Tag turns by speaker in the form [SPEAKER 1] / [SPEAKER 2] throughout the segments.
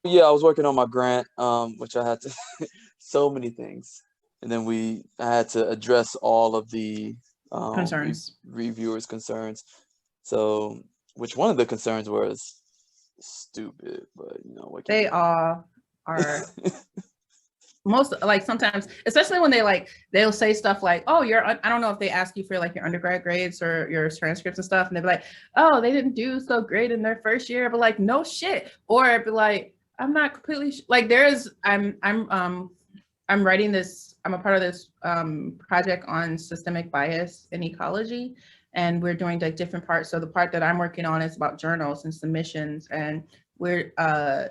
[SPEAKER 1] Yeah, I was working on my grant, which I had to so many things, and then I had to address all of the
[SPEAKER 2] Concerns.
[SPEAKER 1] reviewers' concerns. So, which one of the concerns was stupid, but what can
[SPEAKER 2] They
[SPEAKER 1] you
[SPEAKER 2] all are
[SPEAKER 1] do?
[SPEAKER 2] most like sometimes, especially when they'll say stuff like, "Oh, I don't know if they ask you for like your undergrad grades or your transcripts and stuff," and they'll be like, "Oh, they didn't do so great in their first year," but like, no shit, or be like, "I'm not completely like there's I'm writing this. I'm a part of this project on systemic bias in ecology, and we're doing like different parts. So the part that I'm working on is about journals and submissions, and I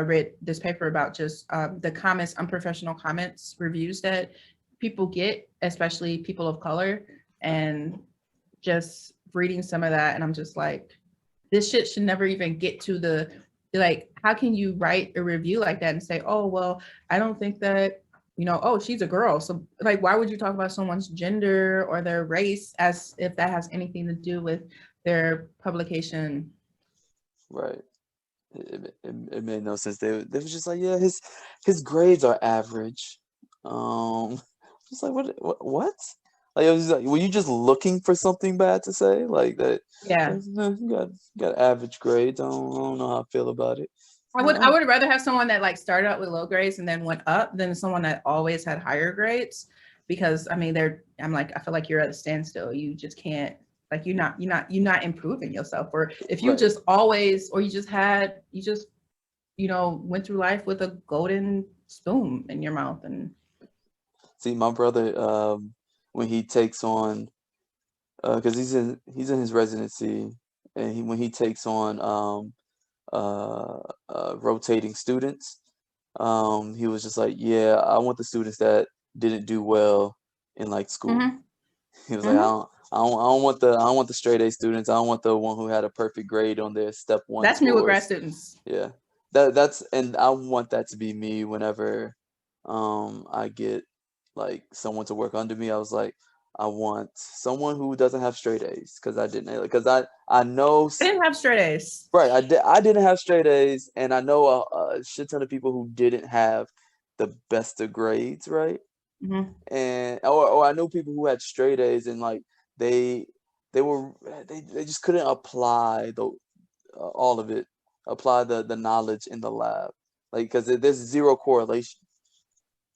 [SPEAKER 2] read this paper about just the comments, unprofessional comments, reviews that people get, especially people of color, and just reading some of that, and I'm just like, this shit should never even get to the like. How can you write a review like that and say, oh well, I don't think that oh, she's a girl, so like why would you talk about someone's gender or their race as if that has anything to do with their publication?
[SPEAKER 1] Right. It made no sense. They was just like, yeah, his grades are average. Um, just like what? Like, it was like, were you just looking for something bad to say like that?
[SPEAKER 2] Yeah.
[SPEAKER 1] You got average grades. I don't know how I feel about it.
[SPEAKER 2] I would rather have someone that like started out with low grades and then went up than someone that always had higher grades, because I mean I'm like, I feel like you're at a standstill. You just can't, like, you're not improving yourself. Or if you
[SPEAKER 1] Right.
[SPEAKER 2] just always, or you just went through life with a golden spoon in your mouth. And
[SPEAKER 1] See, my brother, when he takes on, because he's in his residency, and when he takes on rotating students, he was just like, yeah, I want the students that didn't do well in like school.
[SPEAKER 2] mm-hmm,
[SPEAKER 1] He was like,
[SPEAKER 2] mm-hmm.
[SPEAKER 1] I don't want the straight A students. I don't want the one who had a perfect grade on their step one
[SPEAKER 2] That's me with grad
[SPEAKER 1] scores.
[SPEAKER 2] students.
[SPEAKER 1] Yeah, and I want that to be me whenever I get like someone to work under me. I was like, I want someone who doesn't have straight A's, because I didn't, because I know.
[SPEAKER 2] I didn't have straight A's.
[SPEAKER 1] Right, I didn't have straight A's, and I know a shit ton of people who didn't have the best of grades, right?
[SPEAKER 2] Mm-hmm.
[SPEAKER 1] And or I knew people who had straight A's, and like they they were they just couldn't apply the all of it, apply the knowledge in the lab, like, because there's zero correlation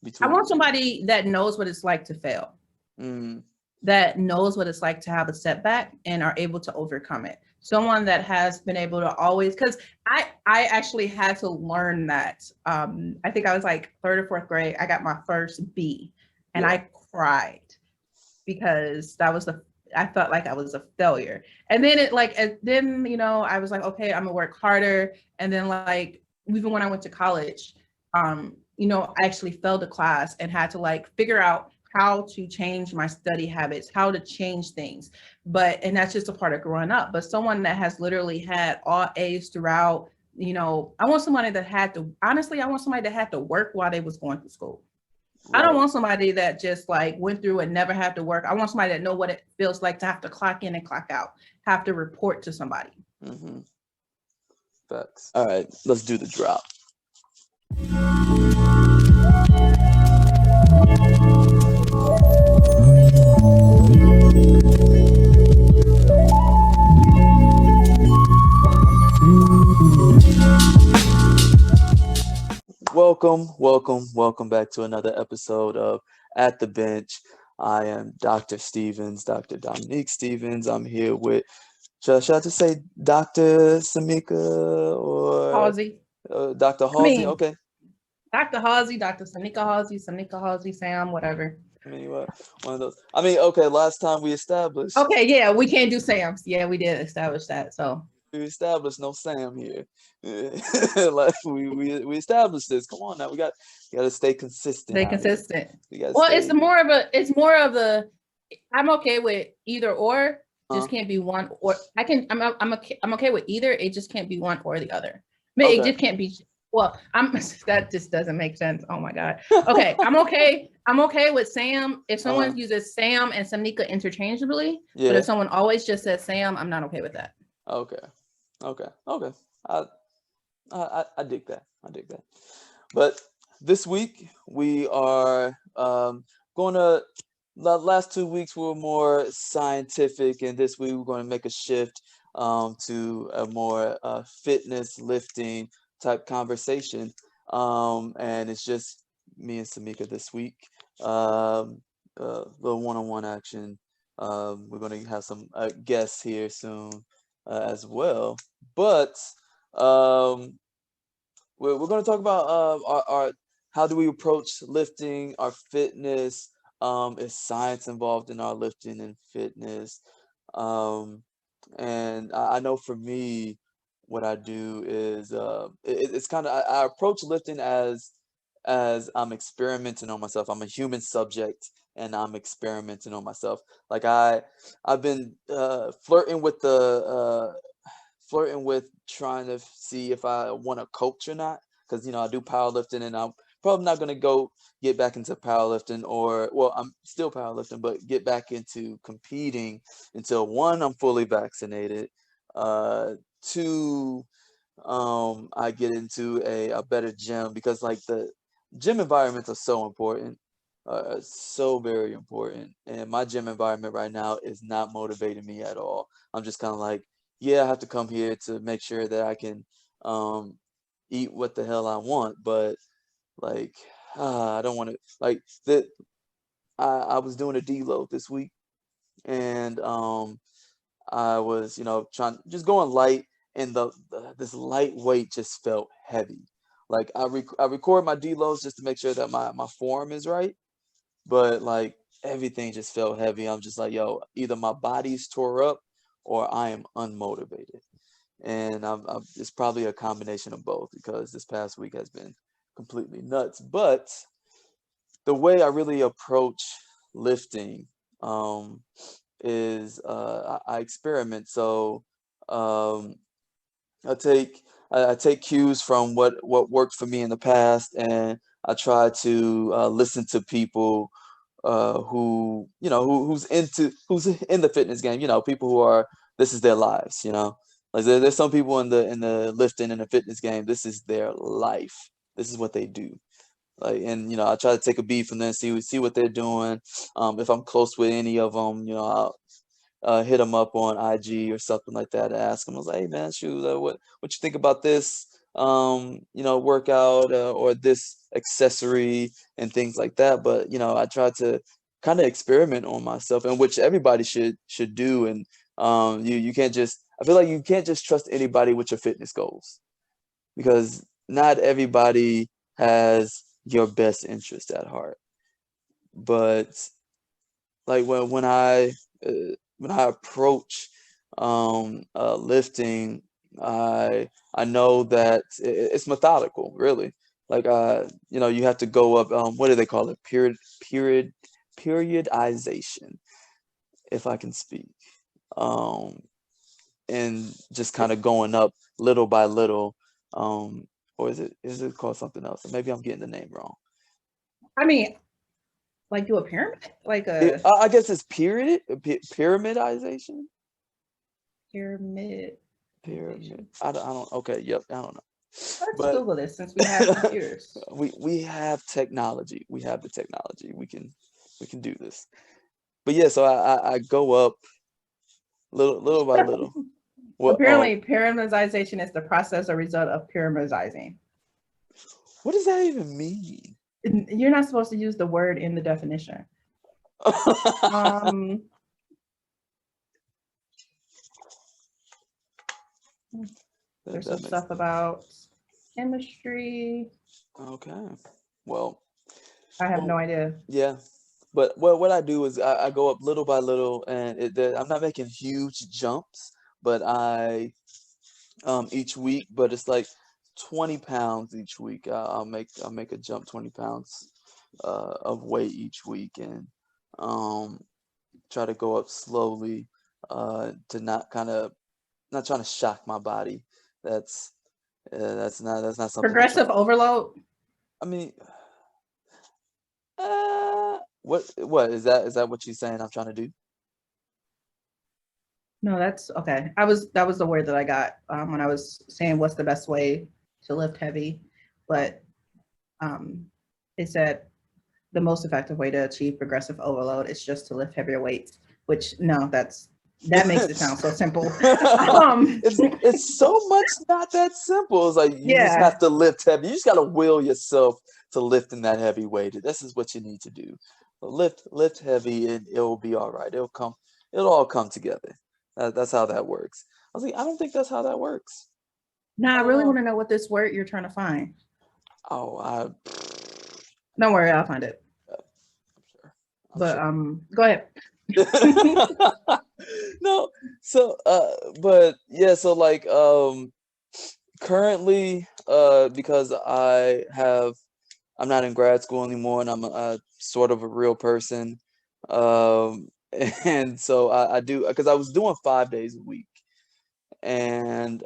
[SPEAKER 2] I
[SPEAKER 1] between the
[SPEAKER 2] want
[SPEAKER 1] two.
[SPEAKER 2] somebody that knows what it's like to fail,
[SPEAKER 1] Mm,
[SPEAKER 2] that knows what it's like to have a setback and are able to overcome it. Someone that has been able to always, because I actually had to learn that. I think I was like third or fourth grade. I got my first B, and
[SPEAKER 1] yeah.
[SPEAKER 2] I cried because that was the I felt like I was a failure. And then then I was like, okay, I'm gonna work harder. And then like even when I went to college, I actually failed a class and had to like figure out how to change my study habits, how to change things. And that's just a part of growing up. But someone that has literally had all A's throughout, I want somebody that had to honestly, I want somebody that had to work while they was going to school. I don't
[SPEAKER 1] Right.
[SPEAKER 2] want somebody that just like went through and never had to work. I want somebody that know what it feels like to have to clock in and clock out, have to report to somebody.
[SPEAKER 1] Mm-hmm. Facts. All right, let's do the drop. Welcome back to another episode of At the Bench. I am Dr. Stevens, Dr. Dominique Stevens. I'm here with, should I just say Dr. Samika, or
[SPEAKER 2] Halsey.
[SPEAKER 1] Dr.
[SPEAKER 2] I
[SPEAKER 1] Halsey?
[SPEAKER 2] mean,
[SPEAKER 1] Okay.
[SPEAKER 2] Dr. Halsey, Dr. Sanika Halsey, Sam, whatever.
[SPEAKER 1] I mean, one of those. I mean, okay, last time we established,
[SPEAKER 2] Okay, yeah, we can't do Sam's. Yeah, we did establish that. So
[SPEAKER 1] no Sam here. Like, we established this. Come on now, we got to stay consistent
[SPEAKER 2] stay
[SPEAKER 1] out here.
[SPEAKER 2] consistent.
[SPEAKER 1] We got to
[SPEAKER 2] Well,
[SPEAKER 1] stay.
[SPEAKER 2] it's more of the I'm okay with either or.
[SPEAKER 1] Uh,
[SPEAKER 2] Just can't be one or I'm okay with either. It just can't be one or the other. But it
[SPEAKER 1] okay.
[SPEAKER 2] just can't be. Well, I'm that just doesn't make sense. Oh my god. Okay, I'm okay. I'm okay with Sam if
[SPEAKER 1] Uh,
[SPEAKER 2] someone uses Sam and Samnika interchangeably. But if
[SPEAKER 1] yeah.
[SPEAKER 2] someone always just says Sam, I'm not okay with that.
[SPEAKER 1] Okay. Okay. Okay. I I dig that. I dig that. But this week we are going to. The last 2 weeks were more scientific, and this week we're going to make a shift to a more fitness lifting type conversation. And it's just me and Samika this week. Um, little one-on-one action. We're going to have some guests here soon as well. But um, we're going to talk about our how do we approach lifting, our fitness. Is science involved in our lifting and fitness? Um, and I know for me, what I do is it's kind of I approach lifting as I'm experimenting on myself. I'm a human subject and I'm experimenting on myself. Like I've been flirting with trying to see if I want to coach or not. Because, I do powerlifting and I'm probably not going to go get back into powerlifting or, well, I'm still powerlifting, but get back into competing until one, I'm fully vaccinated. Two, I get into a better gym because like the gym environments are so important, so very important. And my gym environment right now is not motivating me at all. I'm just kind of like, yeah, I have to come here to make sure that I can um, eat what the hell I want, but like, I don't want to like the. I was doing a deload this week, and I was, trying just going light, and this light weight just felt heavy. Like I record my deloads just to make sure that my form is right, but like everything just felt heavy. I'm just like, yo, either my body's tore up or I am unmotivated. And it's probably a combination of both because this past week has been completely nuts. But the way I really approach lifting um, is I experiment. So um, I take I take cues from what worked for me in the past, and I try to listen to people who who's in the fitness game. People who are this is their lives. Like there's some people in the lifting and the fitness game. This is their life. This is what they do. Like, and I try to take a beat from them, see what they're doing. If I'm close with any of them, I'll hit them up on IG or something like that and ask them. I was like, hey man, shoot, what you think about this workout or this accessory and things like that. But I try to kind of experiment on myself, and which everybody should do. And you can't just I feel like you can't just trust anybody with your fitness goals because not everybody has your best interest at heart. But like when I approach lifting, I know that it's methodical, really. Like you have to go up. What do they call it? Periodization, if I can speak. Um, and just kind of going up little by little. Um, or is it called something else? Maybe I'm getting the name wrong.
[SPEAKER 2] I mean, like do a pyramid, like
[SPEAKER 1] It,
[SPEAKER 2] a
[SPEAKER 1] I guess it's pyramidization.
[SPEAKER 2] pyramid.
[SPEAKER 1] Pyramid. I don't. Okay. Yep. I don't know.
[SPEAKER 2] Let's
[SPEAKER 1] But
[SPEAKER 2] Google this since we have computers.
[SPEAKER 1] we have technology. We have the technology. We can do this. But yeah. So I go up little by little. What
[SPEAKER 2] Apparently, pyramidization is the process or result of pyramidizing.
[SPEAKER 1] what does that even mean?
[SPEAKER 2] You're not supposed to use the word in the definition. Um,
[SPEAKER 1] That,
[SPEAKER 2] there's some
[SPEAKER 1] that makes
[SPEAKER 2] stuff about chemistry.
[SPEAKER 1] okay. Well,
[SPEAKER 2] I have no
[SPEAKER 1] well,
[SPEAKER 2] idea.
[SPEAKER 1] yeah. But what I do is I go up little by little, and I'm not making huge jumps, but each week, but it's like 20 pounds each week. I'll make a jump 20 pounds of weight each week, and um, try to go up slowly to not trying to shock my body. That's that's not something I'm trying.
[SPEAKER 2] Progressive overload.
[SPEAKER 1] I mean, what is that what you're saying I'm trying to do?
[SPEAKER 2] No, that's okay. That was the word that I got when I was saying what's the best way. to lift heavy, but um, they said the most effective way to achieve progressive overload is just to lift heavier weights, which no, that makes it sound so simple.
[SPEAKER 1] It's so much not that simple. It's like you just
[SPEAKER 2] Yeah.
[SPEAKER 1] have to lift heavy. You just gotta will yourself to lifting that heavy weight. This is what you need to do. Lift heavy and it'll be all right. It'll all come together. That's how that works. I was like, I don't think that's how that works.
[SPEAKER 2] Now
[SPEAKER 1] I
[SPEAKER 2] I
[SPEAKER 1] don't
[SPEAKER 2] really
[SPEAKER 1] know.
[SPEAKER 2] want to know what this word you're trying to find.
[SPEAKER 1] Oh,
[SPEAKER 2] Don't worry, I'll find it.
[SPEAKER 1] I'm sure. I'm
[SPEAKER 2] But
[SPEAKER 1] sure.
[SPEAKER 2] go ahead.
[SPEAKER 1] No, so but yeah, so like currently because I'm not in grad school anymore and I'm sort of a real person. Um and so I do because I was doing 5 days a week and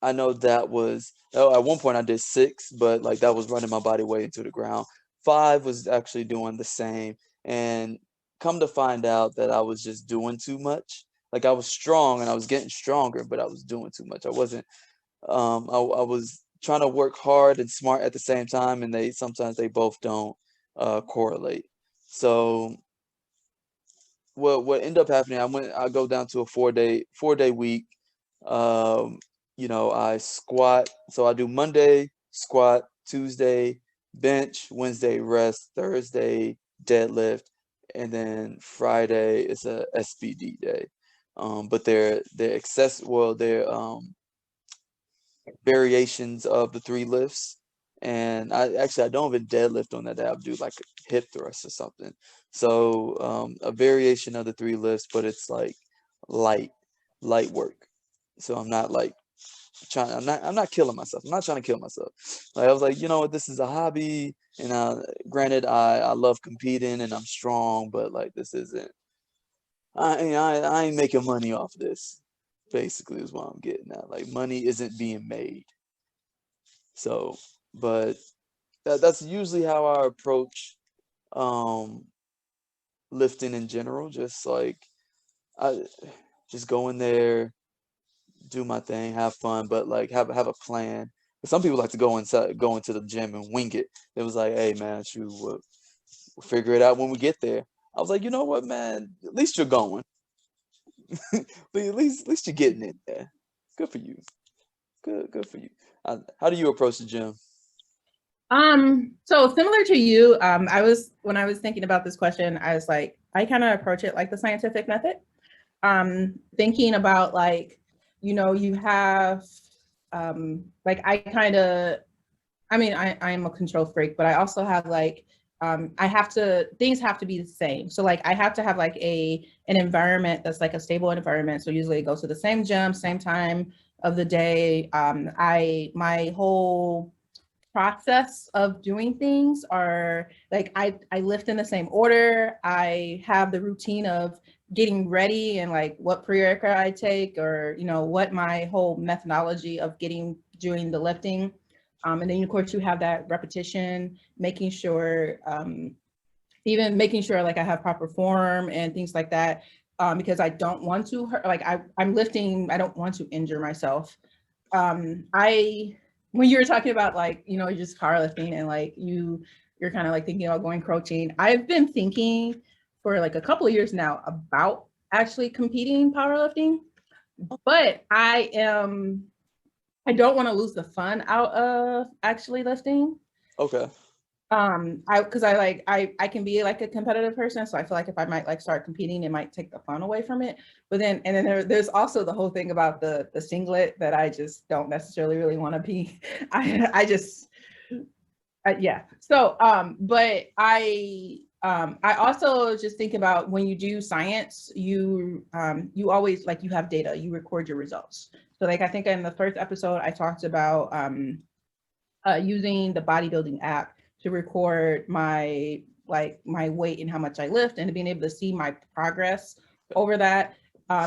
[SPEAKER 1] I know that was oh, at one point I did six, but like that was running my body way into the ground. Five was actually doing the same, and come to find out that I was just doing too much. Like I was strong and I was getting stronger, but I was doing too much. I wasn't. I was trying to work hard and smart at the same time, and they sometimes they both don't correlate. So what ended up happening, I go down to a 4-day week. Um, I squat. So I do Monday squat, Tuesday bench, Wednesday rest, Thursday deadlift, and then Friday is a SBD day. But they're variations of the three lifts. And I don't even deadlift on that day. I'll do like a hip thrust or something. So a variation of the three lifts, but it's like light, light work. So I'm not like I'm not killing myself. I'm not trying to kill myself. Like I was like, you know what, this is a hobby. And granted, I love competing and I'm strong, but like this isn't. I ain't making money off this. Basically, is what I'm getting at. Like money isn't being made. So, but that's usually how I approach um lifting in general. Just like I just go in there, do my thing, have fun, but like have a plan. Some people like to go into the gym and wing it. It was like, hey man, we'll figure it out when we get there. I was like, you know what, man? At least you're going. At least you're getting in there. Good for you. Good for you. How do you approach the gym?
[SPEAKER 2] So similar to you, I was when I was thinking about this question, I was like, I kind of approach it like the scientific method. Thinking about like, you have like I mean, I'm a control freak, but I also have like things have to be the same. So like I have to have like an environment that's like a stable environment. So usually it goes to the same gym, same time of the day. My whole process of doing things are like I lift in the same order. I have the routine of getting ready and like what pre-workout I take, or what my whole methodology of doing the lifting. And then of course you have that repetition, making sure even making sure like I have proper form and things like that. Because I don't want to hurt, like I'm lifting, I don't want to injure myself. I When you were talking about like you're just powerlifting and like you're kind of like thinking about going coaching, I've been thinking for like a couple of years now about actually competing powerlifting, but I don't want to lose the fun out of actually lifting.
[SPEAKER 1] Okay.
[SPEAKER 2] I because I like I can be like a competitive person, so I feel like if I might like start competing, it might take the fun away from it. But then there's also the whole thing about the singlet that I just don't necessarily really want to be. I just yeah. So but I also just think about when you do science, you always like you have data, you record your results. So like I think in the first episode I talked about using the bodybuilding app to record my weight and how much I lift, and being able to see my progress over that.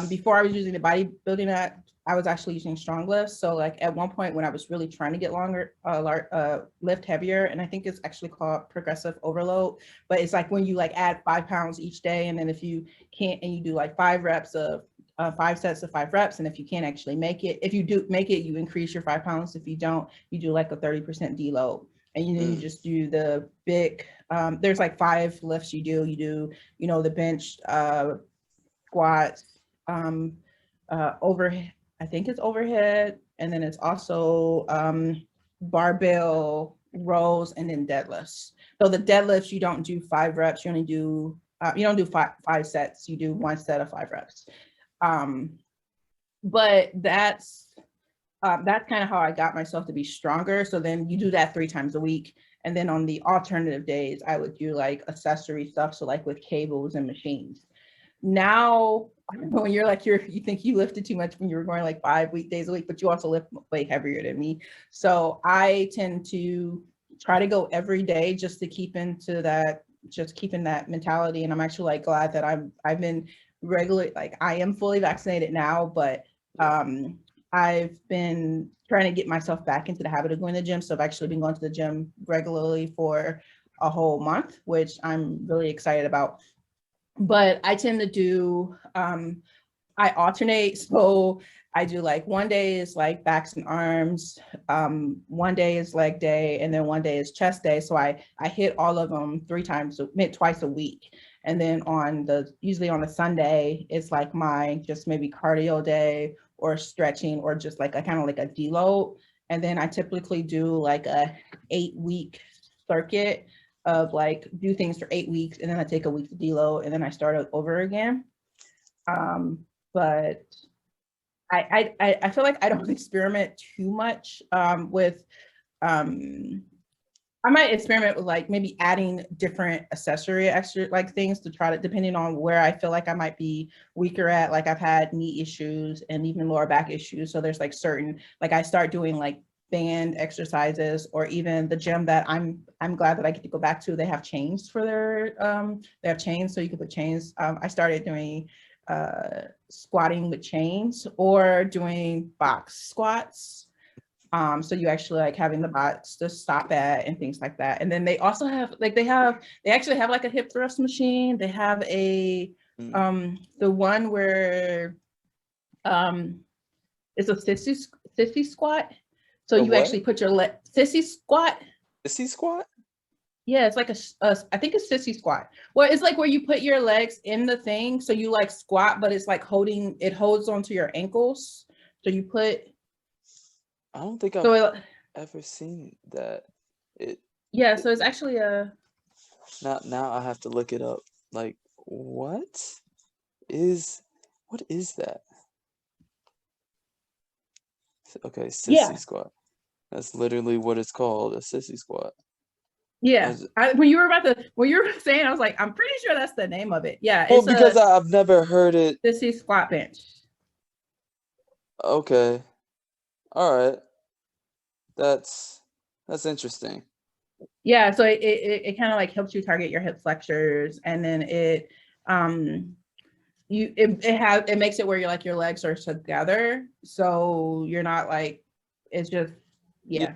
[SPEAKER 2] Before I was using the bodybuilding app, I was actually using StrongLift. So like at one point when I was really trying to get longer, lift heavier, and I think it's actually called progressive overload. But it's like when you like add 5 pounds each day, and then if you can't, and you do like 5 reps of 5 sets of 5 reps. And if you can't actually make it, if you do make it, you increase your 5 pounds. If you don't, you do like a 30% deload. And then you just do the big, there's like 5 lifts you do. You do, the bench, squats, overhead, I think it's overhead. And then it's also barbell rows and then deadlifts. So the deadlifts, you don't do 5 reps. You only do, you don't do five sets. You do 1 set of 5 reps. But that's kind of how I got myself to be stronger. So then you do that 3 times a week. And then on the alternative days, I would do like accessory stuff. So like with cables and machines. Now, when you think you lifted too much when you were going like 5 weekdays a week, but you also lift way heavier than me. So I tend to try to go every day just to keeping that mentality. And I'm actually like glad that I've been regularly, like I am fully vaccinated now, but I've been trying to get myself back into the habit of going to the gym. So I've actually been going to the gym regularly for a whole month, which I'm really excited about. But I tend to do, I alternate. So I do like one day is like backs and arms, one day is leg day, and then one day is chest day. So I hit all of them twice a week. And then usually on the Sunday, it's like my just maybe cardio day or stretching or just like a kind of like a deload. And then I typically do like a 8-week circuit of like do things for 8 weeks, and then I take a week to deload, and then I start over again. But I feel like I don't experiment too much with I might experiment with like maybe adding different accessory extra like things to try to, depending on where I feel like I might be weaker at. Like I've had knee issues and even lower back issues. So there's like certain, like I start doing like band exercises, or even the gym that I'm glad that I get to go back to. They have chains for their, they have chains. So you can put chains. I started doing squatting with chains or doing box squats. So you actually like having the box to stop at and things like that. And then they also have like they actually have like a hip thrust machine. They have the one where it's a sissy squat. So you actually put your sissy squat.
[SPEAKER 1] Sissy squat?
[SPEAKER 2] Yeah, it's like I think it's sissy squat. Well, it's like where you put your legs in the thing. So you like squat, but it's like it holds onto your ankles. So you put.
[SPEAKER 1] I don't think I've ever seen that.
[SPEAKER 2] So it's actually a.
[SPEAKER 1] Now I have to look it up. Like, what is that? Okay, sissy squat. That's literally what it's called, a sissy squat.
[SPEAKER 2] Yeah, when you were saying, I was like, I'm pretty sure that's the name of it. Yeah,
[SPEAKER 1] well, because I've never heard it.
[SPEAKER 2] Sissy squat bench.
[SPEAKER 1] Okay, all right, that's interesting.
[SPEAKER 2] Yeah, so it kind of like helps you target your hip flexors, and then it makes it where you're like your legs are together, so you're not like it's just yeah.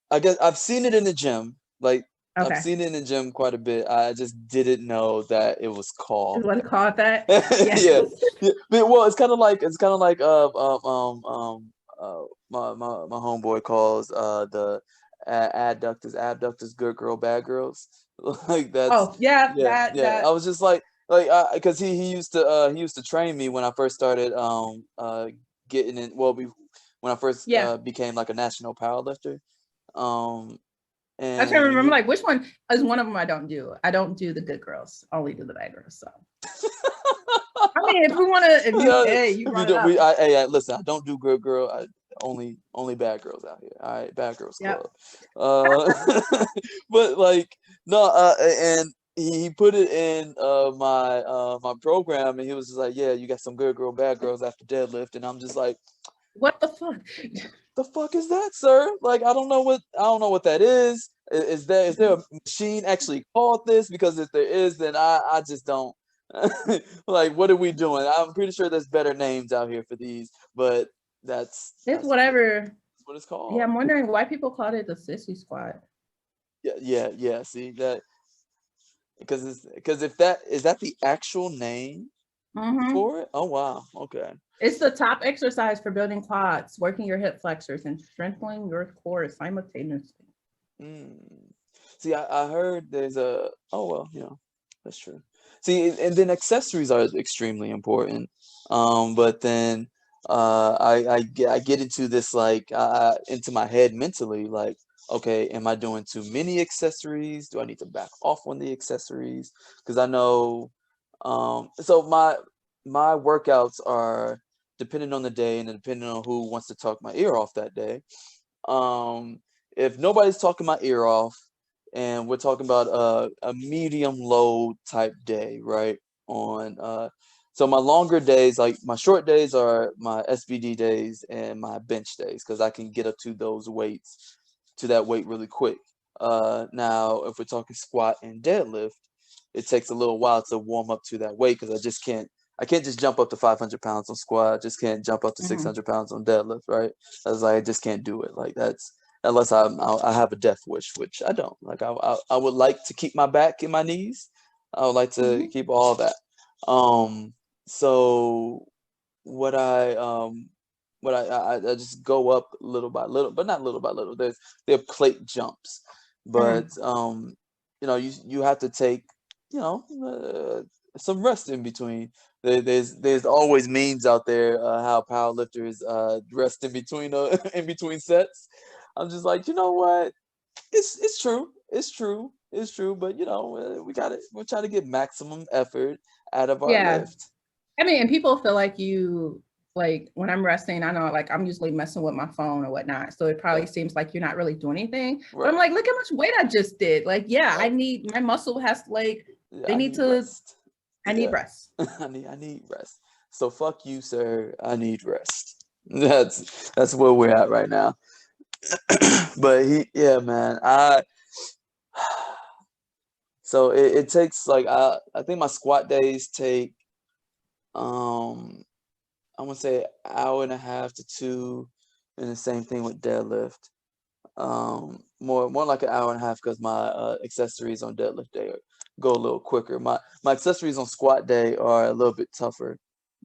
[SPEAKER 1] I guess I've seen it in the gym. Like
[SPEAKER 2] okay.
[SPEAKER 1] I've seen it in the gym quite a bit. I just didn't know that it was called.
[SPEAKER 2] Is what it's called that?
[SPEAKER 1] Yeah. Well, it's kind of like my homeboy calls the abductors good girl bad girls. Like that's that. I was just like because he used to train me when I first started getting in. Well, when I first became like a national powerlifter. And I
[SPEAKER 2] was trying to remember like which one is one of them I don't do. I don't do the good girls. I only do the bad girls. So I mean, if we want to,
[SPEAKER 1] listen, I don't do good girl. Only bad girls out here. All right, bad girls club. But like no, and he put it in my program, and he was just like, yeah, you got some good girl, bad girls after deadlift, and I'm just like,
[SPEAKER 2] what the fuck?
[SPEAKER 1] The fuck is that, sir? Like I don't know what that is. Is there a machine actually called this? Because if there is, then I just don't. Like, what are we doing? I'm pretty sure there's better names out here for these, but that's
[SPEAKER 2] whatever.
[SPEAKER 1] That's what it's called.
[SPEAKER 2] Yeah, I'm wondering why people called it the sissy squat.
[SPEAKER 1] Yeah. See that because if that is that the actual name
[SPEAKER 2] Mm-hmm.
[SPEAKER 1] for it? Oh wow. Okay.
[SPEAKER 2] It's the top exercise for building quads, working your hip flexors, and strengthening your core simultaneously.
[SPEAKER 1] Mm. See, I heard there's a, oh well, that's true. See, and then accessories are extremely important. But then I get into this like into my head mentally, like, okay, am I doing too many accessories? Do I need to back off on the accessories? Because I know, so my workouts are depending on the day and depending on who wants to talk my ear off that day. Um, if nobody's talking my ear off, and we're talking about a medium low type day, right? On so my longer days, like my short days, are my SBD days and my bench days, because I can get up to those weights, to that weight really quick. Now, if we're talking squat and deadlift, it takes a little while to warm up to that weight, because I can't just jump up to 500 pounds on squat. I just can't jump up to
[SPEAKER 2] Mm-hmm.
[SPEAKER 1] 600 pounds on deadlift, right? I was like, I just can't do it. Like that's, unless I have a death wish, which I don't. Like I would like to keep my back and my knees. I would like to
[SPEAKER 2] Mm-hmm.
[SPEAKER 1] keep all that. Um, so what I I just go up little by little, but not little by little. There are plate jumps, but
[SPEAKER 2] Mm-hmm.
[SPEAKER 1] you have to take you know some rest in between. There's always memes out there, how powerlifters rest in between in between sets. I'm just like, you know what? It's true. It's true. It's true. But we're trying to get maximum effort out of our
[SPEAKER 2] Yeah.
[SPEAKER 1] lift.
[SPEAKER 2] I mean, and people feel like you, like when I'm resting, I know like I'm usually messing with my phone or whatnot. So it
[SPEAKER 1] Yeah.
[SPEAKER 2] probably seems like you're not really doing anything. But I'm
[SPEAKER 1] Right.
[SPEAKER 2] like, look how much weight I just did. Like, yeah, I
[SPEAKER 1] Right.
[SPEAKER 2] need my muscle has like
[SPEAKER 1] Yeah,
[SPEAKER 2] they
[SPEAKER 1] I
[SPEAKER 2] need
[SPEAKER 1] need
[SPEAKER 2] to
[SPEAKER 1] rest.
[SPEAKER 2] I need
[SPEAKER 1] Yeah.
[SPEAKER 2] rest.
[SPEAKER 1] I need rest. So fuck you, sir. I need rest. That's where we're at right now. But yeah, man. So it takes like I think my squat days take um I want to say hour and a half to two, and the same thing with deadlift. More like an hour and a half, because my accessories on deadlift day go a little quicker. My accessories on squat day are a little bit tougher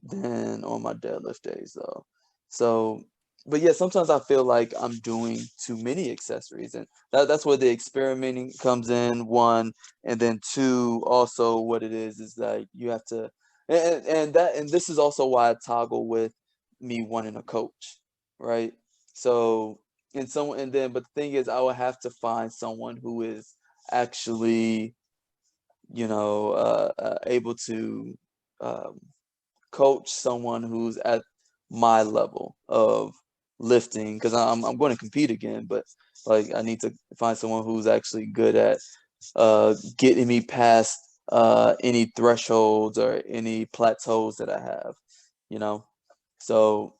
[SPEAKER 1] than on my deadlift days though. So, but yeah, sometimes I feel like I'm doing too many accessories, and that's where the experimenting comes in, one, and then two, also what it is like you have to, and this is also why I toggle with me wanting a coach, right? So, but the thing is, I would have to find someone who is actually able to um, coach someone who's at my level of lifting, because I'm going to compete again, but like I need to find someone who's actually good at getting me past any thresholds or any plateaus that I have, you know. So,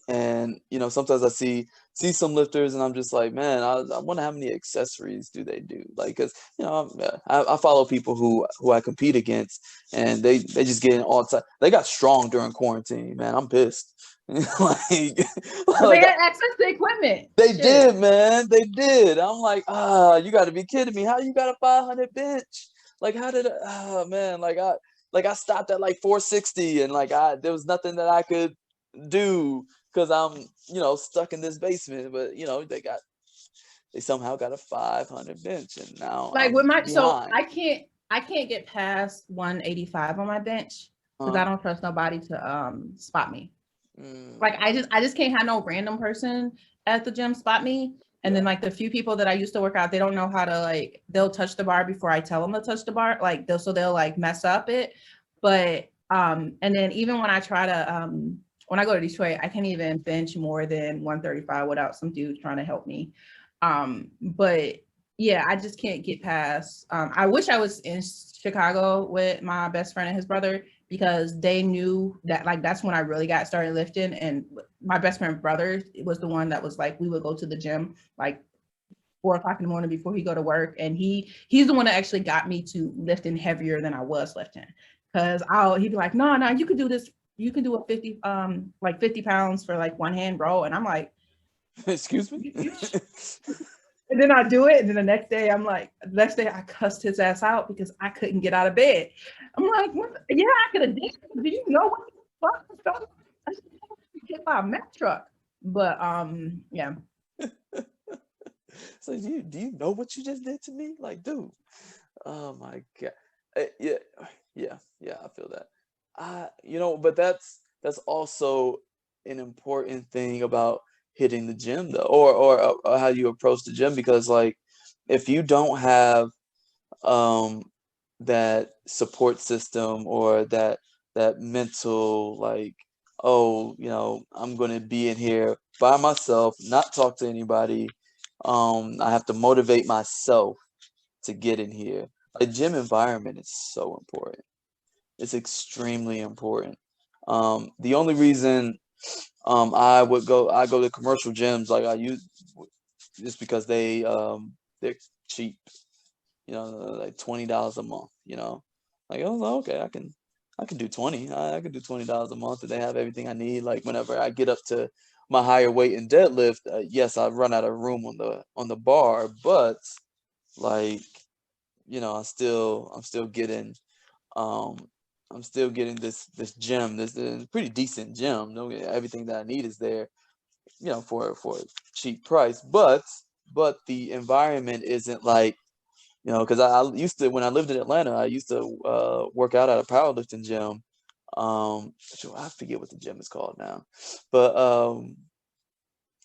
[SPEAKER 1] and sometimes I see some lifters, and I'm just like, man, I wonder how many accessories do they do, like, because I follow people who I compete against, and they just get in all the time. They got strong during quarantine, man. I'm pissed. like
[SPEAKER 2] But they
[SPEAKER 1] like
[SPEAKER 2] had access to equipment.
[SPEAKER 1] they
[SPEAKER 2] Shit.
[SPEAKER 1] did, man. They did. I'm like, you got to be kidding me. How you got a 500 bench? Like, how did man, like I stopped at like 460, and like there was nothing that I could do, because I'm stuck in this basement. But they somehow got a 500 bench, and now
[SPEAKER 2] Like with
[SPEAKER 1] I'm
[SPEAKER 2] my so
[SPEAKER 1] behind.
[SPEAKER 2] I can't get past 185 on my bench because
[SPEAKER 1] uh
[SPEAKER 2] I don't trust nobody to spot me. Like
[SPEAKER 1] mm,
[SPEAKER 2] I just can't have no random person at the gym spot me. And then
[SPEAKER 1] yeah.
[SPEAKER 2] like the few people that I used to work out, they don't know how to like they'll touch the bar before I tell them to touch the bar. Like they'll like mess up it. But and then even when I try to when I go to Detroit, I can't even bench more than 135 without some dude trying to help me. But yeah, I just can't get past. I wish I was in Chicago with my best friend and his brother, because they knew that like that's when I really got started lifting. And my best friend brother was the one that was like we would go to the gym like 4 o'clock in the morning before he go to work, and he's the one that actually got me to lifting heavier than I was lifting. Because he'd be like, no, you could do this, you can do a 50 like 50 pounds for like one hand row, and I'm like,
[SPEAKER 1] Excuse me.
[SPEAKER 2] you And then I do it, and then the next day the next day I cussed his ass out because I couldn't get out of bed. I'm like, yeah, I could have did it. Do you know what the fuck is going on? I should hit by a Mack truck. But yeah.
[SPEAKER 1] So do you know what you just did to me? Like, dude, oh my God. Yeah, yeah, I feel that. But that's also an important thing about hitting the gym though, or how you approach the gym because like if you don't have um that support system or that mental like, oh, I'm gonna be in here by myself, not talk to anybody. I have to motivate myself to get in here. A gym environment is so important. It's extremely important. The only reason I go to commercial gyms like I use just because they're cheap, like $20 a month, Like I was like, okay, I can do 20. I can do $20 a month if they have everything I need. Like whenever I get up to my higher weight and deadlift, yes, I run out of room on the bar, but like, I'm still getting um this gym, this pretty decent gym. No, everything that I need is there, for a cheap price. But the environment isn't like, because I used to when I lived in Atlanta, I used to work out at a powerlifting gym. I forget what the gym is called now, but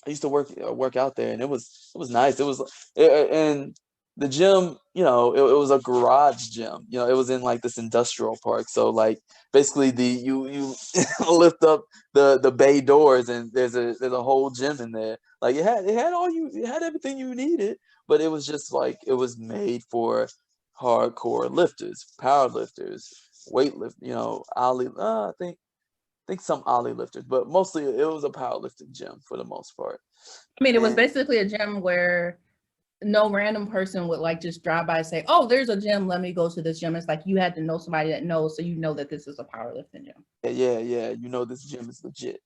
[SPEAKER 1] I used to work out there, and it was nice. And the gym, it was a garage gym. It was in like this industrial park. So like basically you lift up the bay doors, and there's a whole gym in there. Like it had everything you needed, but it was just like it was made for hardcore lifters, power lifters, weightlift. Ali. I think some ollie lifters, but mostly it was a powerlifting gym for the most part.
[SPEAKER 2] I mean, it was
[SPEAKER 1] And
[SPEAKER 2] basically a gym where no random person would like just drive by and say, "Oh, there's a gym. Let me go to this gym." It's like you had to know somebody that knows, so you know that this is a powerlifting gym.
[SPEAKER 1] yeah, this gym is legit.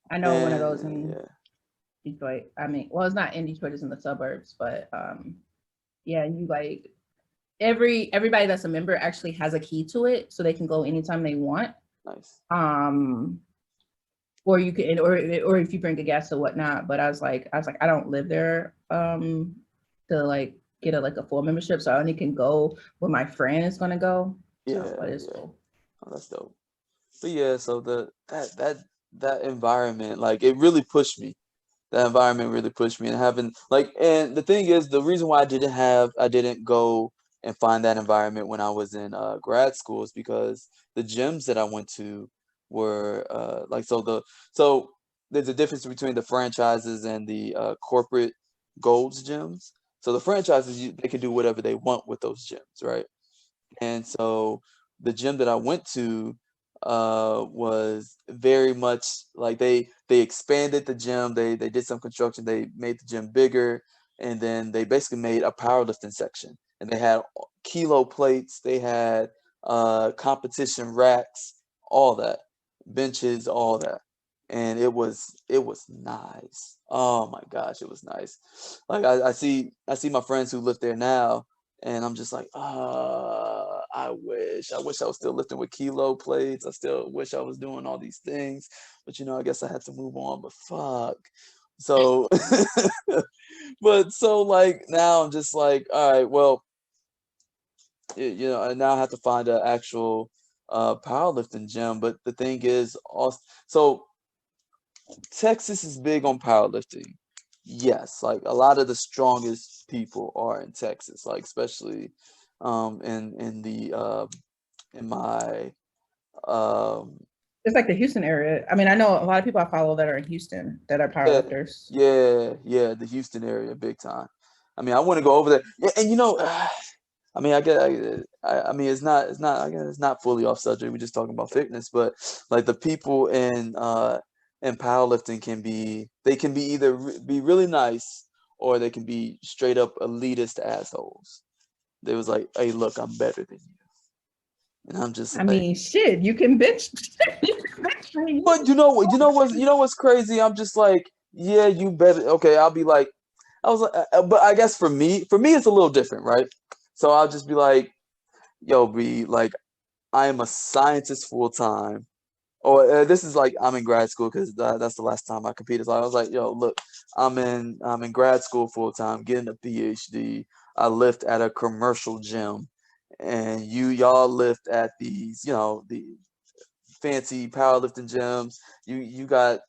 [SPEAKER 2] I know one of those
[SPEAKER 1] And
[SPEAKER 2] in
[SPEAKER 1] yeah,
[SPEAKER 2] Detroit. I mean, well, it's not in Detroit; it's in the suburbs. But yeah, you like everybody that's a member actually has a key to it, so they can go anytime they want.
[SPEAKER 1] nice.
[SPEAKER 2] Or you can, or if you bring a guest or whatnot. But I was like, I don't live there to like get a full membership, so I only can go when my friend is gonna go.
[SPEAKER 1] Yeah,
[SPEAKER 2] So, but it's
[SPEAKER 1] yeah.
[SPEAKER 2] cool.
[SPEAKER 1] Oh, that's dope. But yeah, so that environment, like it really pushed me. That environment really pushed me, and having like, and the thing is, the reason why I didn't go and find that environment when I was in grad school is because the gyms that I went to were like, so there's a difference between the franchises and the corporate Gold's gyms. So the franchises, they can do whatever they want with those gyms, right? And so the gym that I went to was very much like they expanded the gym. They did some construction. They made the gym bigger, and then they basically made a powerlifting section. And they had kilo plates. They had competition racks, all that, benches, all that. And it was nice. Oh my gosh, it was nice. Like I see my friends who live there now, and I'm just like, I wish I was still lifting with kilo plates. I still wish I was doing all these things, but I guess I had to move on. But fuck. So, but so like now I'm just like, all right, well, and now I have to find an actual powerlifting gym. But the thing is, also, so Texas is big on powerlifting. Yes, like a lot of the strongest people are in Texas, like especially in my um
[SPEAKER 2] It's like the Houston area. I mean, I know a lot of people I follow that are in Houston that are
[SPEAKER 1] yeah,
[SPEAKER 2] powerlifters.
[SPEAKER 1] yeah, the Houston area big time. I mean, I want to go over there. Yeah, and I mean, I get I mean it's not I guess it's not fully off subject. We're just talking about fitness, but like the people in powerlifting they can be either be really nice, or they can be straight up elitist assholes. They was like, "Hey, look, I'm better than you," and I'm just
[SPEAKER 2] I
[SPEAKER 1] like,
[SPEAKER 2] mean, shit, you can bench. You can bench
[SPEAKER 1] but you know what's crazy? I'm just like, yeah, you better. Okay, I'll be like, I was like, but I guess for me, it's a little different, right? So I'll just be like, yo, be like, I am a scientist full time. Or this is like I'm in grad school because that's the last time I competed. So I was like, yo, look, I'm in grad school full time, getting a PhD. I lift at a commercial gym, and y'all lift at these, the fancy powerlifting gyms. You got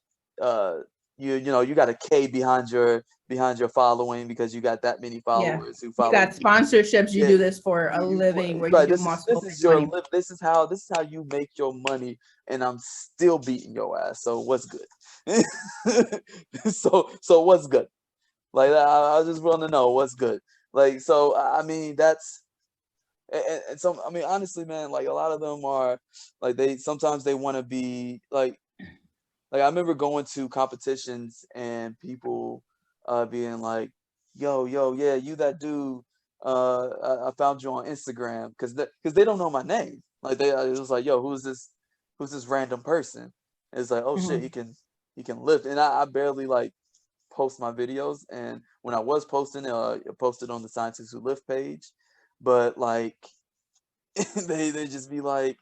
[SPEAKER 1] uh you got a K behind your following because you got that many
[SPEAKER 2] Yeah.
[SPEAKER 1] followers who
[SPEAKER 2] You
[SPEAKER 1] follow
[SPEAKER 2] got
[SPEAKER 1] you.
[SPEAKER 2] sponsorships. You
[SPEAKER 1] Yeah,
[SPEAKER 2] do this for a living where you
[SPEAKER 1] right.
[SPEAKER 2] do
[SPEAKER 1] This
[SPEAKER 2] multiple
[SPEAKER 1] is your
[SPEAKER 2] money.
[SPEAKER 1] live. This is how you make your money, and I'm still beating your ass. So what's good? So what's good? Like I just want to know what's good. Like so, I mean that's and some. I mean honestly, man, like a lot of them are like they sometimes they want to be like I remember going to competitions and people being like, yo, yeah, you that dude. I found you on Instagram because they don't know my name. Like it was like, yo, who's this random person? And it's like, oh shit,
[SPEAKER 2] Mhm.
[SPEAKER 1] he can lift, and I barely like post my videos, and when I was posting, I posted on the Scientists Who Lift page, but like they just be like.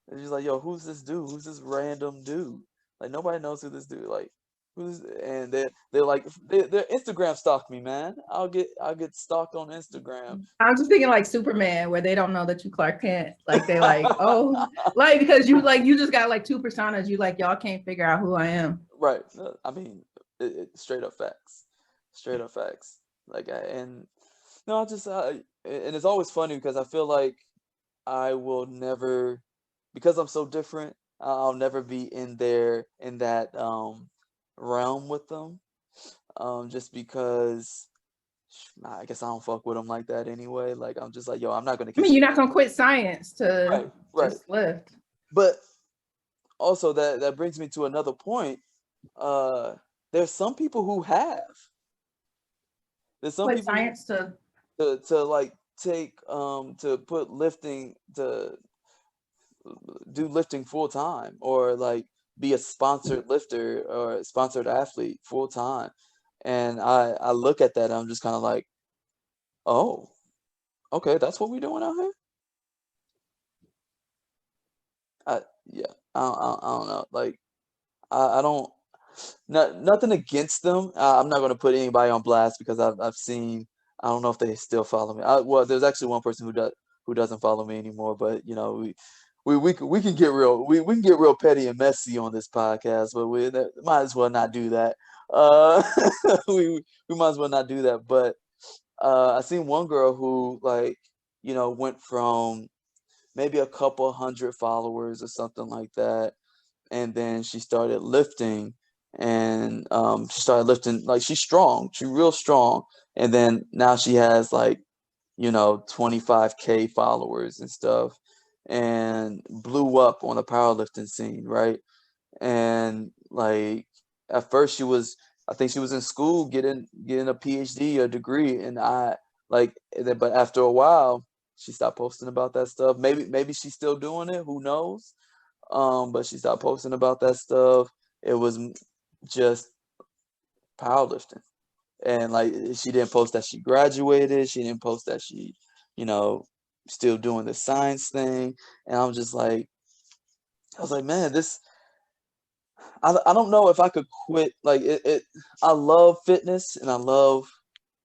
[SPEAKER 1] And she's like, yo, who's this dude? Who's this random dude? Like nobody knows who this dude. Like who's and they're like their Instagram stalked me, man. I'll get stalked on Instagram.
[SPEAKER 2] I'm just thinking like Superman, where they don't know that you Clark Kent. Like they like, oh, like because you just got like two personas. You like y'all can't figure out who I am.
[SPEAKER 1] Right. I mean, straight up facts. Straight up facts. Like and no, I just and it's always funny because I feel like I will never because I'm so different. I'll never be in there in that realm with them. Just because I guess I don't fuck with them like that anyway. Like I'm just like, yo, I'm not gonna
[SPEAKER 2] I
[SPEAKER 1] keep
[SPEAKER 2] mean, you're not
[SPEAKER 1] scaring.
[SPEAKER 2] gonna quit science to
[SPEAKER 1] Right, right.
[SPEAKER 2] just lift.
[SPEAKER 1] But also that brings me to another point. Uh, there's some people who have. There's some
[SPEAKER 2] Quit
[SPEAKER 1] people who
[SPEAKER 2] science to
[SPEAKER 1] to like take to put lifting to do lifting full time or like be a sponsored lifter or a sponsored athlete full time. And I look at that and I'm just kind of like, oh, okay, that's what we're doing out here. I yeah, I don't know. Like I don't nothing against them. I'm not gonna put anybody on blast because I've seen. I don't know if they still follow me. Well, there's actually one person who doesn't follow me anymore. But we can get real we can get real petty and messy on this podcast, but might as well not do that. Uh, we might as well not do that. But I seen one girl who like went from maybe a couple hundred followers or something like that, and then she started lifting, and she started lifting like she's strong, she's real strong, and then now she has like 25K followers and stuff, and blew up on the powerlifting scene, right? And like at first I think she was in school getting a PhD or degree, and but after a while she stopped posting about that stuff. Maybe she's still doing it, who knows? But she stopped posting about that stuff. It was just powerlifting, and like she didn't post that she graduated. She didn't post that she, you know, still doing the science thing. And I was like, man, I don't know if I could quit. Like I love fitness and I love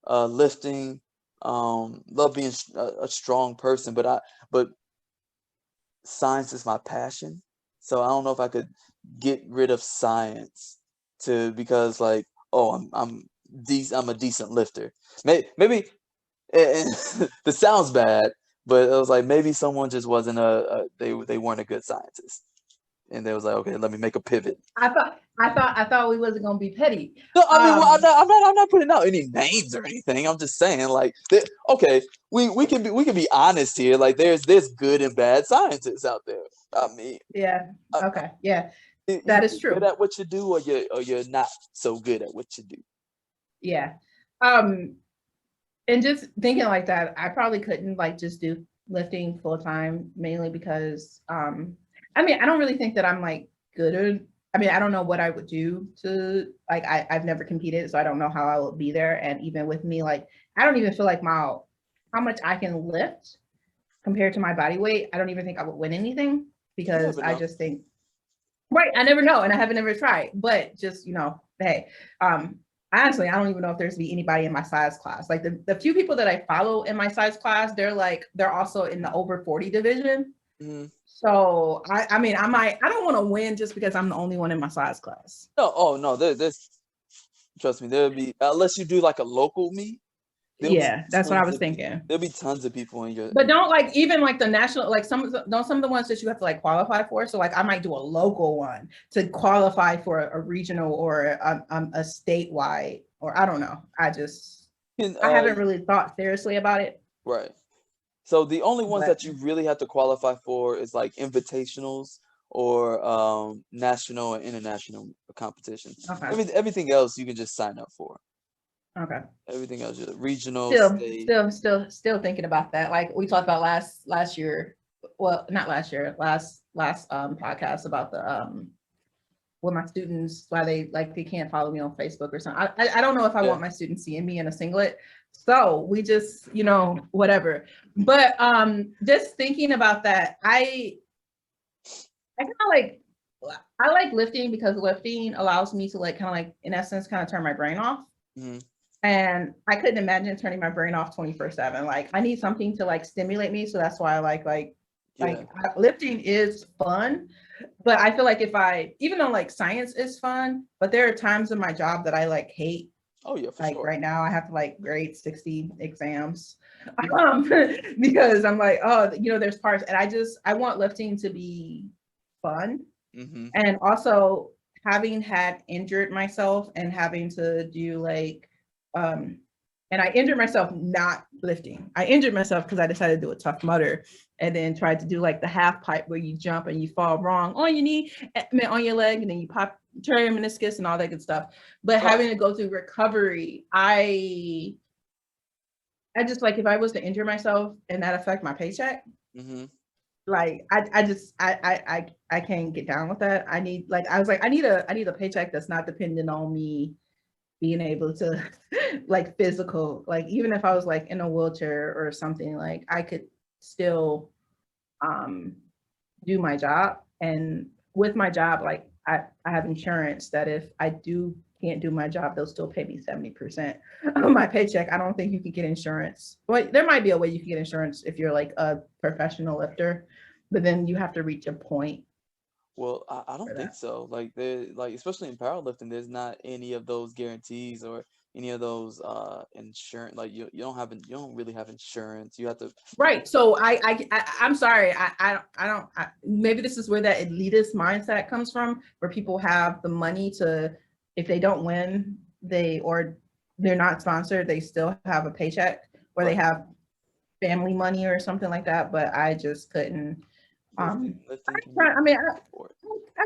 [SPEAKER 1] lifting. Love being a strong person, but science is my passion. So I don't know if I could get rid of science to because like, oh, I'm a decent lifter. Maybe and this sounds bad, but it was like maybe someone just wasn't they weren't a good scientist, and they was like, okay, let me make a pivot.
[SPEAKER 2] I thought we wasn't gonna be petty.
[SPEAKER 1] No, I mean, well,
[SPEAKER 2] Um,
[SPEAKER 1] I'm not putting out any names or anything. I'm just saying, like, okay, we can be honest here. Like, there's good and bad scientists out there. I mean,
[SPEAKER 2] yeah,
[SPEAKER 1] uh,
[SPEAKER 2] okay, yeah, that
[SPEAKER 1] either
[SPEAKER 2] is
[SPEAKER 1] you're good
[SPEAKER 2] true.
[SPEAKER 1] at what you do, or you're not so good at what you do.
[SPEAKER 2] Yeah. Um, and just thinking like that, I probably couldn't like just do lifting full time, mainly because I mean, I don't really think that I'm like good I mean, I don't know what I would do to like I've never competed, so I don't know how I will be there. And even with me, like I don't even feel like my how much I can lift compared to my body weight. I don't even think I would win anything
[SPEAKER 1] You
[SPEAKER 2] because
[SPEAKER 1] never
[SPEAKER 2] I
[SPEAKER 1] know.
[SPEAKER 2] just think right, I never know and I haven't ever tried. But just, hey, honestly, I don't even know if there's be anybody in my size class. Like the few people that I follow in my size class, they're also in the over 40 division.
[SPEAKER 1] Mhm.
[SPEAKER 2] So I mean I don't want to win just because I'm the only one in my size class.
[SPEAKER 1] No, oh no, there's trust me, there'll be unless you do like a local meet, there'll be
[SPEAKER 2] Yeah, that's what I
[SPEAKER 1] tons
[SPEAKER 2] was
[SPEAKER 1] of people.
[SPEAKER 2] thinking.
[SPEAKER 1] There'll be tons of people in your
[SPEAKER 2] But don't like even like the national like some of the ones that you have to like qualify for. So like I might do a local one to qualify for a regional or a statewide or I don't know.
[SPEAKER 1] can
[SPEAKER 2] I haven't really thought seriously about it.
[SPEAKER 1] right. So the only ones
[SPEAKER 2] But
[SPEAKER 1] that you really have to qualify for is like invitationals or national and international competition.
[SPEAKER 2] okay,
[SPEAKER 1] Everything else you can just sign up for.
[SPEAKER 2] okay.
[SPEAKER 1] Everything else, regional,
[SPEAKER 2] Still,
[SPEAKER 1] state.
[SPEAKER 2] still, still, still thinking about that. Like we talked about last year. Well, not last year. Last podcast about the with my students why they can't follow me on Facebook or something. I don't know if I
[SPEAKER 1] Yeah.
[SPEAKER 2] want my students seeing me in a singlet. So we just, whatever. But just thinking about that, I kind of like I like lifting because lifting allows me to like kind of like in essence kind of turn my brain off.
[SPEAKER 1] Mhm.
[SPEAKER 2] And I couldn't imagine turning my brain off 24/7. Like I need something to like stimulate me. So that's why I
[SPEAKER 1] Yeah.
[SPEAKER 2] lifting is fun, but I feel like if I even though like science is fun, but there are times in my job that I like hate.
[SPEAKER 1] Oh yeah, for
[SPEAKER 2] Like
[SPEAKER 1] sure.
[SPEAKER 2] right now I have to like grade 60 exams. Um, because I'm like, oh, there's parts and I want lifting to be fun.
[SPEAKER 1] Mhm.
[SPEAKER 2] And also having had injured myself and having to do like um and I injured myself not lifting. I injured myself because I decided to do a Tough Mudder and then tried to do like the half pipe where you jump and you fall wrong on your knee, on your leg, and then you tear your meniscus and all that good stuff. But
[SPEAKER 1] Right.
[SPEAKER 2] having to go through recovery, I just like if I was to injure myself and that affect my paycheck,
[SPEAKER 1] Mhm.
[SPEAKER 2] like I just I can't get down with that. I need like I was like I need a paycheck that's not dependent on me being able to like physical like even if I was like in a wheelchair or something like I could still um do my job and with my job like I have insurance that if I do can't do my job they'll still pay me 70% of my paycheck. I don't think you can get insurance. Well, there might be a way you can get insurance if you're like a professional lifter, but then you have to reach a point
[SPEAKER 1] Well, I
[SPEAKER 2] for
[SPEAKER 1] don't think
[SPEAKER 2] that.
[SPEAKER 1] so. Like especially in powerlifting, there's not any of those guarantees or any of those insurance. Like you don't really have insurance. You have to.
[SPEAKER 2] Right. So I'm sorry. I don't. Maybe this is where that elitist mindset comes from, where people have the money to, if they don't win, they're not sponsored, they still have a paycheck, or they
[SPEAKER 1] Right.
[SPEAKER 2] have family money or something like that. But I just couldn't.
[SPEAKER 1] Lifting can be
[SPEAKER 2] I mean,
[SPEAKER 1] for it.
[SPEAKER 2] I,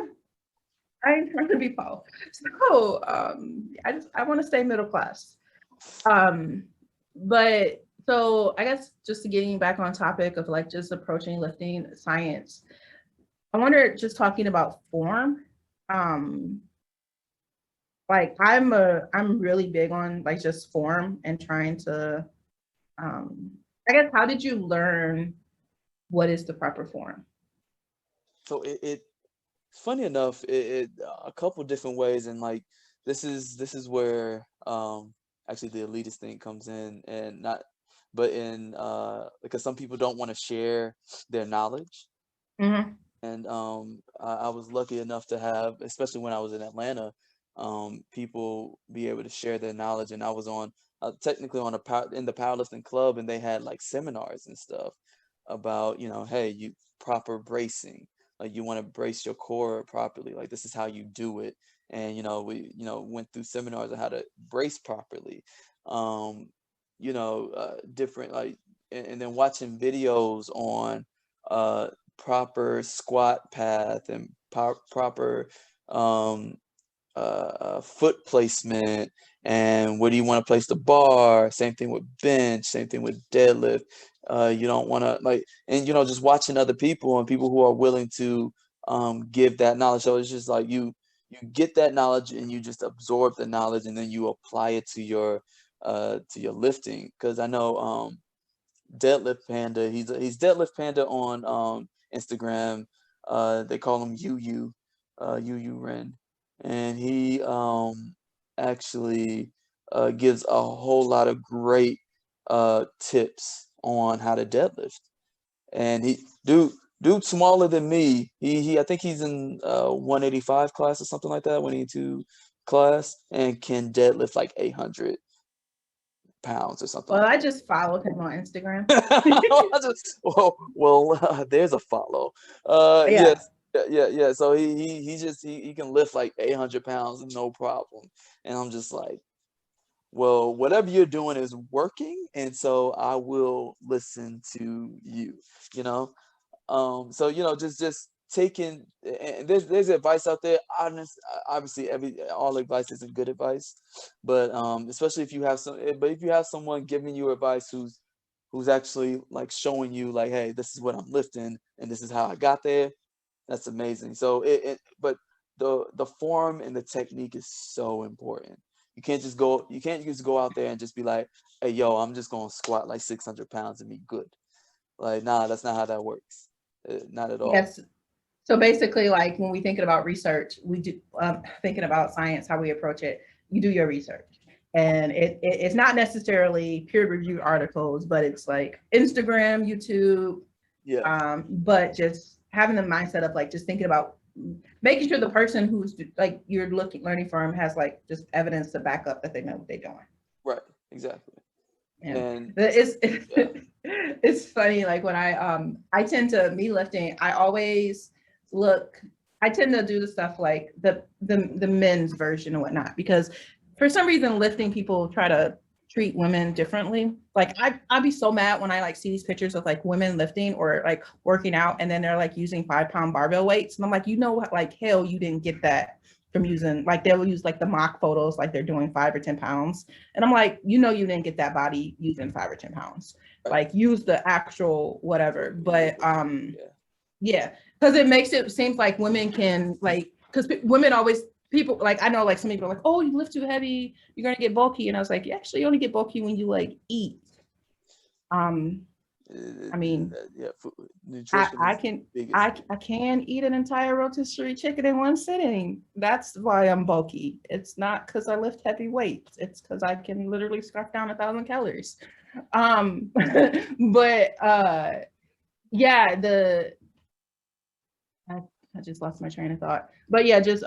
[SPEAKER 2] I ain't trying to be Paul. So I want to stay middle class. Um, but so I guess just getting back on topic of like just approaching lifting science, I wonder just talking about form. Um, like I'm really big on like just form and trying to I guess how did you learn what is the proper form?
[SPEAKER 1] So funny enough, it a couple different ways, and like this is where actually the elitist thing comes in, and not, but in because some people don't want to share their knowledge.
[SPEAKER 2] Mm-hmm.
[SPEAKER 1] And I was lucky enough to have, especially when I was in Atlanta, people be able to share their knowledge. And I was on technically on in the powerlifting club, and they had like seminars and stuff about, hey, you proper bracing, like you want to brace your core properly, like this is how you do it. And we went through seminars on how to brace properly. Um, different like, and then watching videos on proper squat path and proper um, foot placement, and where do you want to place the bar. Same thing with bench, same thing with deadlift. You don't want to like, and just watching other people and people who are willing to give that knowledge. So it's just like you get that knowledge and you just absorb the knowledge and then you apply it to your lifting. Because I know Deadlift Panda, he's Deadlift Panda on Instagram. They call him Yu Ren, and he actually gives a whole lot of great tips on how to deadlift. And dude smaller than me. He I think he's in 185 class or something like that, 182 class, and can deadlift like 800 pounds or something
[SPEAKER 2] Well,
[SPEAKER 1] like
[SPEAKER 2] I
[SPEAKER 1] that.
[SPEAKER 2] just followed him on Instagram.
[SPEAKER 1] There's a follow.
[SPEAKER 2] Yeah.
[SPEAKER 1] Yes, yeah. So he can lift like 800 pounds, no problem. And I'm just like, well, whatever you're doing is working, and so I will listen to you. You know, so just taking, and there's advice out there. Obviously, every all advice isn't good advice, but especially if you have but if you have someone giving you advice who's actually like showing you like, hey, this is what I'm lifting, and this is how I got there. That's amazing. So but the form and the technique is so important. You can't just go out there and just be like, hey, yo, I'm just gonna squat like 600 pounds and be good. Like, nah, that's not how that works. Not at all.
[SPEAKER 2] Yes. So basically, like when we thinking about research, we do thinking about science, how we approach it. You do your research, and it's not necessarily peer-reviewed articles, but it's like Instagram, YouTube,
[SPEAKER 1] Yeah,
[SPEAKER 2] but just having the mindset of like just thinking about making sure the person who's like you're learning from has like just evidence to back up that they know what they're doing.
[SPEAKER 1] right, exactly.
[SPEAKER 2] And
[SPEAKER 1] And
[SPEAKER 2] it's
[SPEAKER 1] yeah,
[SPEAKER 2] it's funny, like when I tend to me lifting, I always look, I tend to do the stuff like the men's version and whatnot, because for some reason lifting people try to treat women differently. Like I'd be so mad when I like see these pictures of like women lifting or like working out and then they're like using 5-pound barbell weights. And I'm like, you know what, like hell, you didn't get that from using, like they'll use like the mock photos, like they're doing 5 or 10 pounds. And I'm like, you know, you didn't get that body using 5 or 10 pounds.
[SPEAKER 1] right.
[SPEAKER 2] Like use the actual whatever. But
[SPEAKER 1] Yeah,
[SPEAKER 2] yeah, because it makes it seems like women can like, because women always, people like, I know like some people are like, oh, you lift too heavy, you're gonna get bulky. And I was like, you actually only get bulky when you like eat. um I mean,
[SPEAKER 1] yeah. Nutrition
[SPEAKER 2] I
[SPEAKER 1] is the
[SPEAKER 2] can
[SPEAKER 1] biggest thing.
[SPEAKER 2] I can eat an entire rotisserie chicken in one sitting. That's why I'm bulky. It's not because I lift heavy weights. It's because I can literally scarf down 1,000 calories. But yeah, I just lost my train of thought. But yeah, just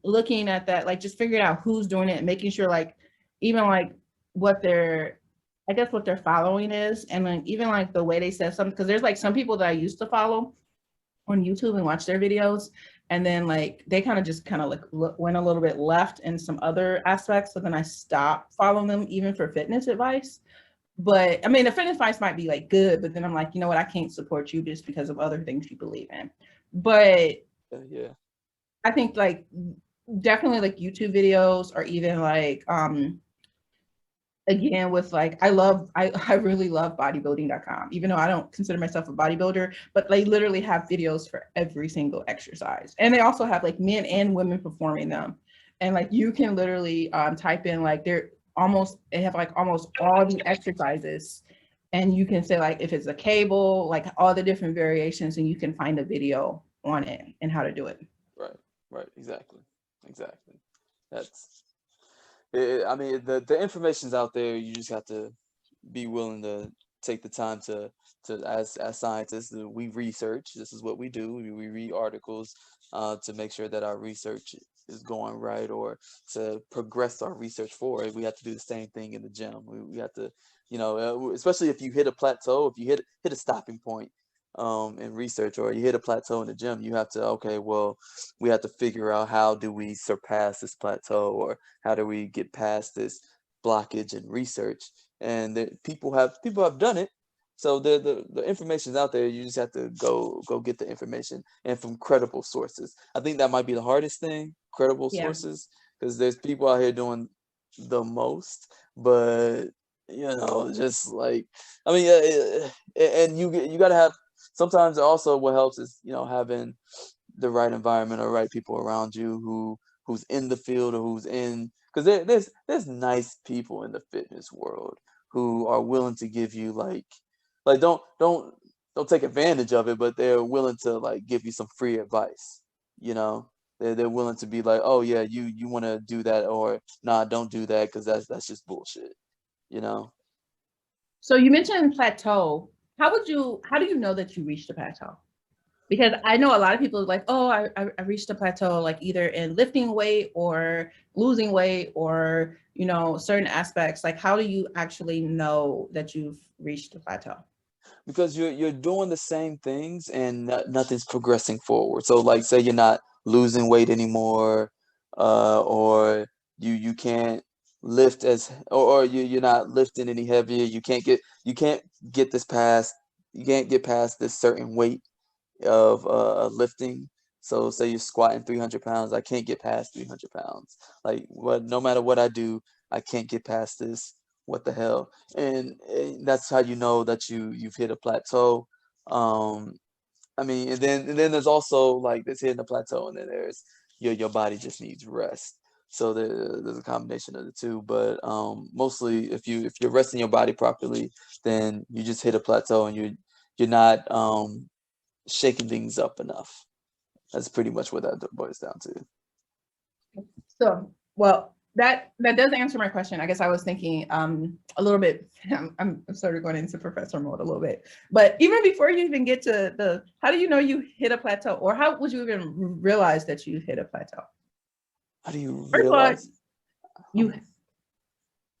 [SPEAKER 2] looking at that, like just figuring out who's doing it, and making sure like even like what their, I guess what their following is, and like even like the way they said something, because there's like some people that I used to follow on YouTube and watch their videos, and then like they kind of like went a little bit left in some other aspects, so then I stopped following them even for fitness advice. But I mean, the fitness advice might be like good, but then I'm like, you know what, I can't support you just because of other things you believe in. But
[SPEAKER 1] Yeah,
[SPEAKER 2] I think like definitely like YouTube videos, or even like again with like I really love bodybuilding.com, even though I don't consider myself a bodybuilder, but they literally have videos for every single exercise, and they also have like men and women performing them. And like you can literally type in like they have like almost all the exercises, and you can say like if it's a cable, like all the different variations, and you can find a video on it and how to do it.
[SPEAKER 1] right, exactly. That's I mean, the information's out there. You just have to be willing to take the time to as scientists, we research. This is what we do. We read articles to make sure that our research is going right, or to progress our research forward. We have to do the same thing in the gym. We have to, especially if you hit a plateau, if you hit a stopping point in research, or you hit a plateau in the gym, you have to, okay, well, we have to figure out how do we surpass this plateau, or how do we get past this blockage in research. And people have done it. So the information's out there. You just have to go get the information, and from credible sources. I think that might be the hardest thing, credible
[SPEAKER 2] Yeah.
[SPEAKER 1] sources, because there's people out here doing the most, but just like, I mean, and you got to have, sometimes also what helps is having the right environment or right people around you who's in the field or who's in, because there's nice people in the fitness world who are willing to give you like don't take advantage of it, but they're willing to like give you some free advice. You know, they're willing to be like, oh yeah, you want to do that, or nah, don't do that because that's just bullshit. You know.
[SPEAKER 2] So you mentioned plateau. How do you know that you reached a plateau? Because I know a lot of people are like, oh, I reached a plateau, like either in lifting weight or losing weight or, certain aspects. Like, how do you actually know that you've reached a plateau?
[SPEAKER 1] Because you're doing the same things and nothing's progressing forward. So like say you're not losing weight anymore, or you can't lift or you're not lifting any heavier. You can't get this past you can't get past this certain weight of lifting. So say you're squatting 300 pounds, I can't get past 300 pounds. Like what? No matter what I do, I can't get past this. What the hell? And that's how you know that you've hit a plateau. Um, I mean, and then there's also like this hitting a plateau, and then there's your body just needs rest. So there's a combination of the two, but mostly if you're resting your body properly, then you just hit a plateau, and you're not shaking things up enough. That's pretty much what that boils down to.
[SPEAKER 2] So, well, that does answer my question. I guess I was thinking a little bit. I'm sort of going into professor mode a little bit. But even before you even get to how do you know you hit a plateau, or how would you even realize that you hit a plateau?
[SPEAKER 1] How do you
[SPEAKER 2] First of all,
[SPEAKER 1] realize
[SPEAKER 2] you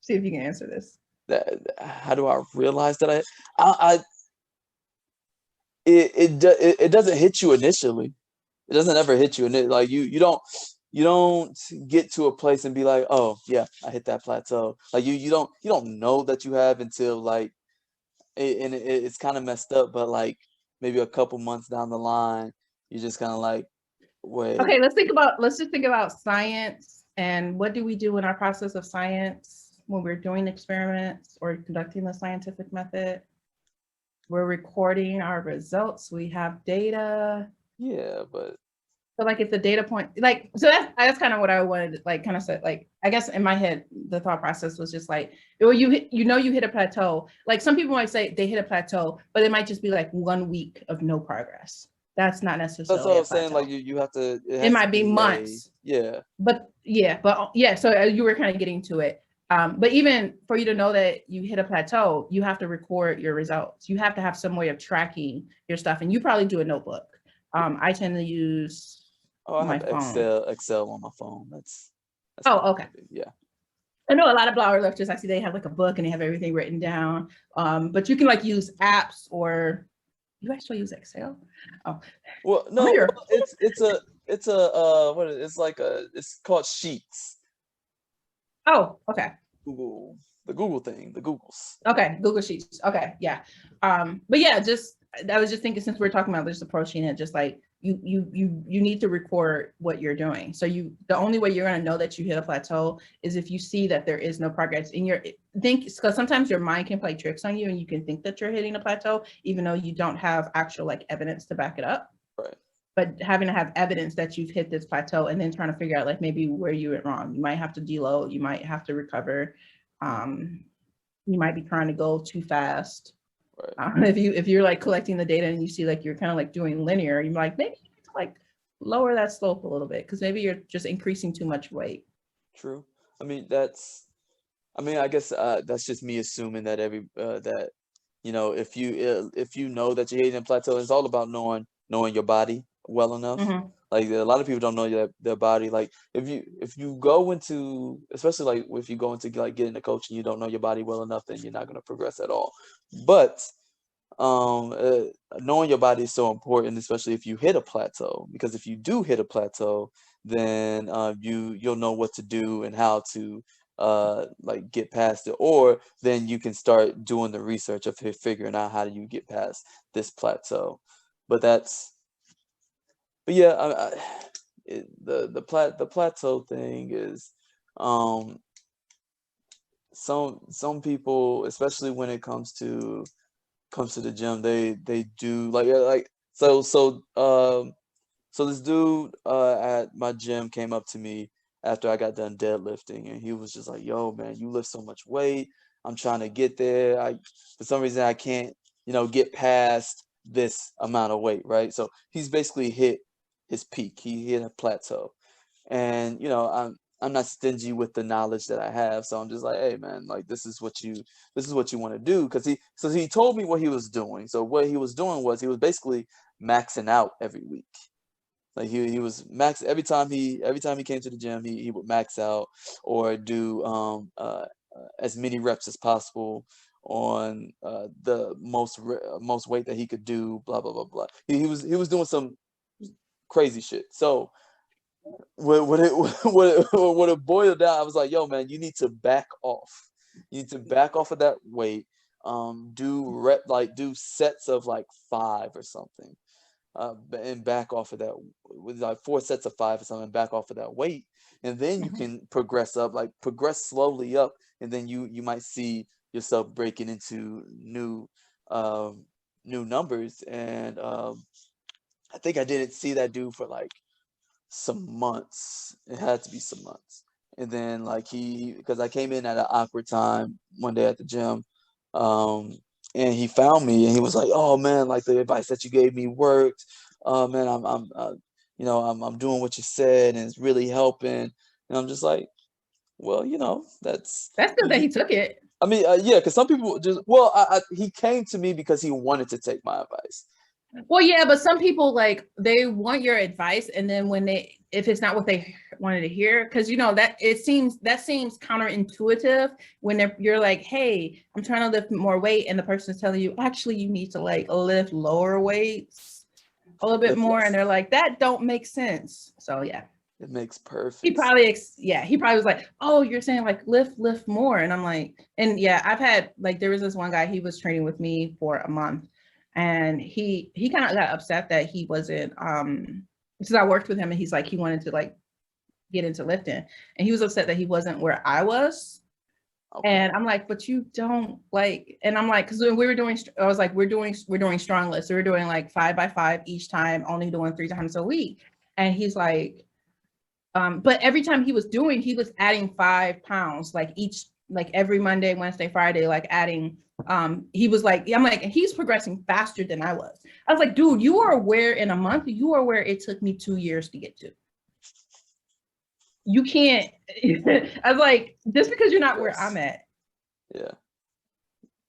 [SPEAKER 2] see if you can answer this.
[SPEAKER 1] that? How do I realize that I it doesn't hit you initially. It doesn't ever hit you, and like you don't get to a place and be like, oh yeah, I hit that plateau. Like you don't know that you have until like it's kind of messed up, but like maybe a couple months down the line, you're just kind of like, wait.
[SPEAKER 2] Okay, let's just think about science and what do we do in our process of science when we're doing experiments or conducting the scientific method? We're recording our results. We have data.
[SPEAKER 1] Yeah, but
[SPEAKER 2] So like it's a data point, like so that's kind of what I wanted to like kind of say. Like I guess in my head, the thought process was just like, well, you hit a plateau. Like some people might say they hit a plateau, but it might just be like 1 week of no progress. That's not
[SPEAKER 1] that's
[SPEAKER 2] necessarily
[SPEAKER 1] what
[SPEAKER 2] a
[SPEAKER 1] I'm saying. Like
[SPEAKER 2] plateau.
[SPEAKER 1] you have to. It
[SPEAKER 2] It
[SPEAKER 1] has to
[SPEAKER 2] might be
[SPEAKER 1] be a
[SPEAKER 2] months,
[SPEAKER 1] yeah.
[SPEAKER 2] but yeah. So you were kind of getting to it. But even for you to know that you hit a plateau, you have to record your results. You have to have some way of tracking your stuff, and you probably do a notebook. I tend to use
[SPEAKER 1] Oh, I
[SPEAKER 2] my
[SPEAKER 1] have
[SPEAKER 2] phone.
[SPEAKER 1] Excel on my phone. That's
[SPEAKER 2] Oh,
[SPEAKER 1] pretty
[SPEAKER 2] okay.
[SPEAKER 1] good. Yeah.
[SPEAKER 2] I know a lot of blower lifters. I see they have like a book and they have everything written down. But you can like use apps or you actually use Excel. Oh,
[SPEAKER 1] Well,
[SPEAKER 2] I'm
[SPEAKER 1] no,
[SPEAKER 2] here.
[SPEAKER 1] well, it's a what is it's like it's called Sheets.
[SPEAKER 2] Oh, okay.
[SPEAKER 1] Google the Google thing, the Googles.
[SPEAKER 2] Okay, Google Sheets. Okay, yeah. But yeah, just I was just thinking since we're talking about just approaching it, just like you need to record what you're doing. So the only way you're gonna know that you hit a plateau is if you see that there is no progress in your think because sometimes your mind can play tricks on you and you can think that you're hitting a plateau, even though you don't have actual like evidence to back it up.
[SPEAKER 1] Right.
[SPEAKER 2] But having to have evidence that you've hit this plateau and then trying to figure out like maybe where you went wrong. You might have to deload, you might have to recover. Um, you might be trying to go too fast.
[SPEAKER 1] Right.
[SPEAKER 2] If you're like collecting the data and you see like you're kind of like doing linear, you're like maybe you need to like lower that slope a little bit because maybe you're just increasing too much weight.
[SPEAKER 1] True. I mean that's. I mean I guess that's just me assuming that that if you know that you're hitting a plateau, it's all about knowing your body well enough.
[SPEAKER 2] Mm-hmm.
[SPEAKER 1] Like a lot of people don't know their body. Like if you go into, especially like if you go into like getting a coach and you don't know your body well enough, then you're not gonna progress at all. But knowing your body is so important, especially if you hit a plateau, because if you do hit a plateau, then you'll know what to do and how to like get past it, or then you can start doing the research of figuring out how do you get past this plateau. But yeah, the plateau thing is um some people, especially when it comes to the gym, they do like so this dude at my gym came up to me after I got done deadlifting, and he was just like, "Yo, man, you lift so much weight. I'm trying to get there. For some reason I can't, get past this amount of weight, right?" So he's basically hit his peak. He hit a plateau, and I'm not stingy with the knowledge that I have. So I'm just like, "Hey, man, like this is what you want to do," because he told me what he was doing. So what he was doing was he was basically maxing out every week. Like he was max every time he came to the gym, he would max out or do as many reps as possible on the most weight that he could do, blah blah blah blah. He was doing some crazy shit. So what it what it boiled down, I was like, "Yo, man, you need to back off. You need to back off of that weight. Do sets of like 5 or something, and back off of that with like 4 sets of 5 or something, back off of that weight, and then you
[SPEAKER 2] Mhm.
[SPEAKER 1] can progress up, like progress slowly up, and then you might see yourself breaking into um, new numbers." And I think I didn't see that dude for like some months. It had to be some months. And then like because I came in at an awkward time one day at the gym, um, and he found me and he was like, "Oh man, like the advice that you gave me worked. Man, I'm doing what you said and it's really helping." And I'm just like, well, that's
[SPEAKER 2] That's good that he took it.
[SPEAKER 1] I mean, yeah, because some people just well, he came to me because he wanted to take my advice.
[SPEAKER 2] Well, yeah, but some people like they want your advice, and then when if it's not what they wanted to hear, because that seems counterintuitive when you're like, "Hey, I'm trying to lift more weight," and the person's telling you, "Actually, you need to like lift lower weights a little bit
[SPEAKER 1] Lift
[SPEAKER 2] more," and
[SPEAKER 1] less.
[SPEAKER 2] they're like, "That don't make sense." So yeah,
[SPEAKER 1] It makes
[SPEAKER 2] he
[SPEAKER 1] perfect sense.
[SPEAKER 2] probably he probably was like, "Oh, you're saying like lift more," and I'm like, and yeah, I've had like there was this one guy, he was training with me for a month, and he kind of got upset that he wasn't because I worked with him, and he's like he wanted to like get into lifting, and he was upset that he wasn't where I was.
[SPEAKER 1] Okay.
[SPEAKER 2] And I'm like, but you don't like, and I'm like, because when we were doing, I was like, we're doing strong lifts, so we're doing like 5 by 5 each time, only doing 3 times a week, and he's like, but every time he was adding 5 pounds, like like every Monday, Wednesday, Friday, like adding. He was like, I'm like, he's progressing faster than I was. I was like, dude, you are where in a month, you are where it took me 2 years to get to. You can't. I was like, just because you're not where I'm
[SPEAKER 1] Progress.
[SPEAKER 2] at.
[SPEAKER 1] Yeah.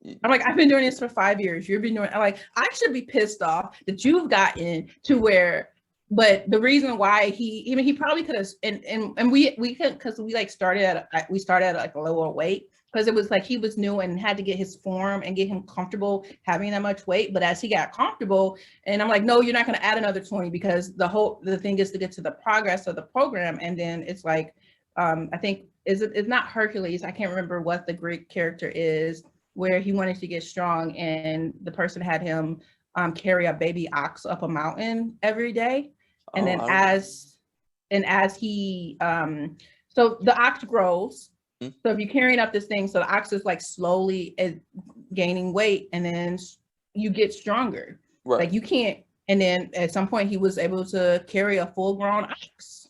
[SPEAKER 1] You,
[SPEAKER 2] I'm like, I've been doing this for 5 years. You've been doing. I'm like, I should be pissed off that you've gotten to where. But the reason why he probably could have, and we could, because we like started at like a lower weight, because it was like he was new and had to get his form and get him comfortable having that much weight. But as he got comfortable, and I'm like, no, you're not going to add another 20, because the thing is to get to the progress of the program, and then it's like, I think it's not Hercules. I can't remember what the Greek character is, where he wanted to get strong, and the person had him carry a baby ox up a mountain every day, and
[SPEAKER 1] oh,
[SPEAKER 2] then
[SPEAKER 1] I remember.
[SPEAKER 2] as he so the ox grows.
[SPEAKER 1] Mhm.
[SPEAKER 2] So if you're carrying up this thing, so the ox is like slowly gaining weight, and then you get stronger.
[SPEAKER 1] Right.
[SPEAKER 2] Like you can't. And then at some point, he was able to carry a full-grown ox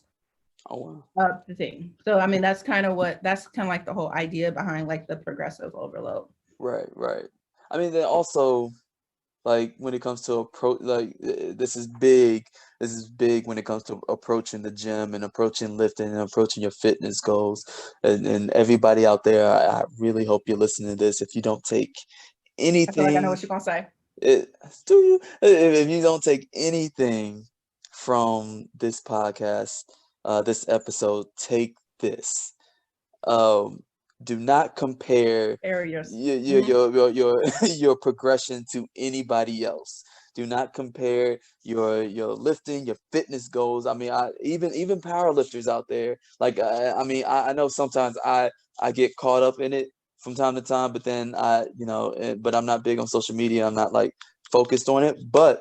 [SPEAKER 1] Oh, wow.
[SPEAKER 2] up the thing. So I mean, that's kind of like the whole idea behind like the progressive overload.
[SPEAKER 1] Right, right. I mean, then also, like, when it comes to approach, like, this is big. This is big when it comes to approaching the gym and approaching lifting and approaching your fitness goals. And everybody out there, I really hope you're listening to this. If you don't take
[SPEAKER 2] I feel like I know
[SPEAKER 1] anything,
[SPEAKER 2] what you're gonna say.
[SPEAKER 1] it, do you? If you don't take anything from this podcast, this episode, take this. Um, do not compare
[SPEAKER 2] Areas.
[SPEAKER 1] your your
[SPEAKER 2] Mhm.
[SPEAKER 1] your your your, your progression to anybody else. Do not compare your lifting, your fitness goals. I mean, even powerlifters out there. Like, I mean, I know sometimes I get caught up in it from time to time, but then but I'm not big on social media. I'm not like focused on it. But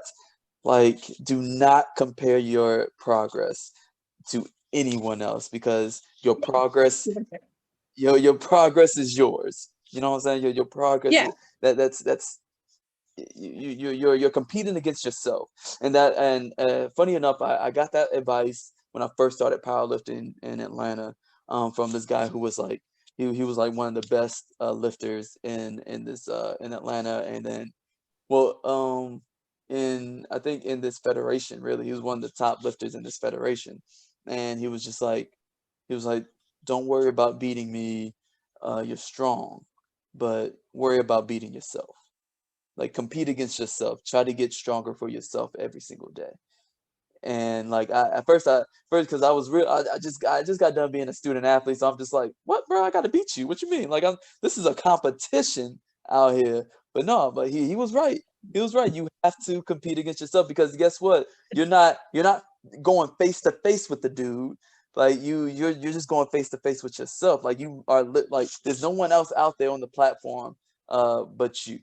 [SPEAKER 1] like, do not compare your progress to anyone else, because your progress is yours. You know what I'm saying? Your progress
[SPEAKER 2] Yeah.
[SPEAKER 1] is that's you're competing against yourself. And funny enough, I got that advice when I first started powerlifting in Atlanta, from this guy who was like he was like one of the best lifters in this in Atlanta, and then well, in I think in this federation, really, he was one of the top lifters in this federation, and he was just like, he was like, "Don't worry about beating me. You're strong, but worry about beating yourself. Like compete against yourself. Try to get stronger for yourself every single day." And like at first because I was real I just got done being a student athlete, so I'm just like, what, bro, I gotta beat you, what you mean, like this is a competition out here. But no, but he was right, you have to compete against yourself, because guess what, you're not going face to face with the dude, like you're just going face to face with yourself, like you are like there's no one else out there on the platform but you.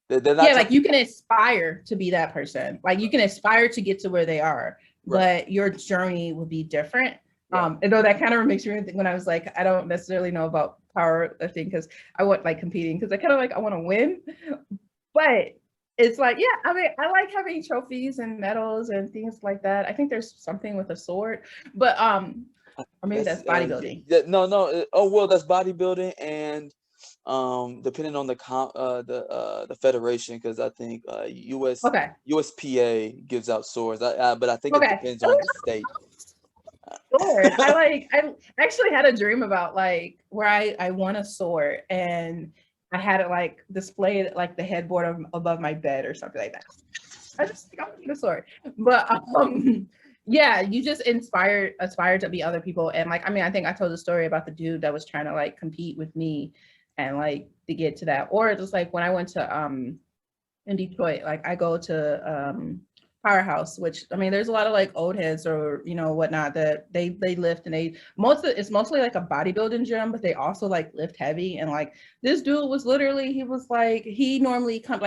[SPEAKER 1] They're not
[SPEAKER 2] Yeah,
[SPEAKER 1] trying.
[SPEAKER 2] like you can aspire to be that person. Like you can aspire to get to where they are,
[SPEAKER 1] Right,
[SPEAKER 2] but your journey will be different.
[SPEAKER 1] right,
[SPEAKER 2] And though that kind of makes me think when I was like, I don't necessarily know about powerlifting because I want like competing because I kind of like I want to win, but it's like, yeah, I mean, I like having trophies and medals and things like that. I think there's something with a sword, but or maybe
[SPEAKER 1] that's
[SPEAKER 2] that's bodybuilding.
[SPEAKER 1] no, oh well, that's bodybuilding, and depending on the federation, because I think
[SPEAKER 2] Okay.
[SPEAKER 1] USPA gives out swords, but I think it
[SPEAKER 2] Okay.
[SPEAKER 1] depends on the state.
[SPEAKER 2] Sword. I actually had a dream about like where I won a sword and I had it like displayed like the headboard above my bed or something like that. I just think I want a sword. But yeah, you just aspire to be other people. And like I mean, I think I told the story about the dude that was trying to like compete with me and like to get to that. Or just like when I went to in Detroit, like I go to Powerhouse, which I mean, there's a lot of like old heads or whatnot that they lift and it's mostly like a bodybuilding gym, but they also like lift heavy. And like this dude was literally he was like he normally come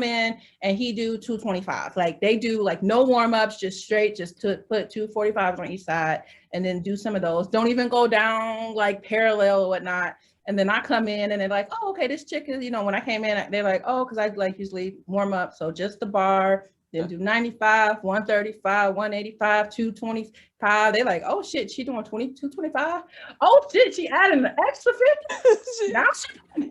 [SPEAKER 2] in and he do 225. Like they do like no warm ups, just straight, just to put 245s on each side and then do some of those. Don't even go down like parallel or whatnot. And then I come in and they're like, oh, okay, this chick is, when I came in, they're like, oh, because I like usually warm up. So just the bar, then do 95, 135, 185, 225. They're like, oh shit, she doing 225. Oh shit, she adding the extra 50. Now she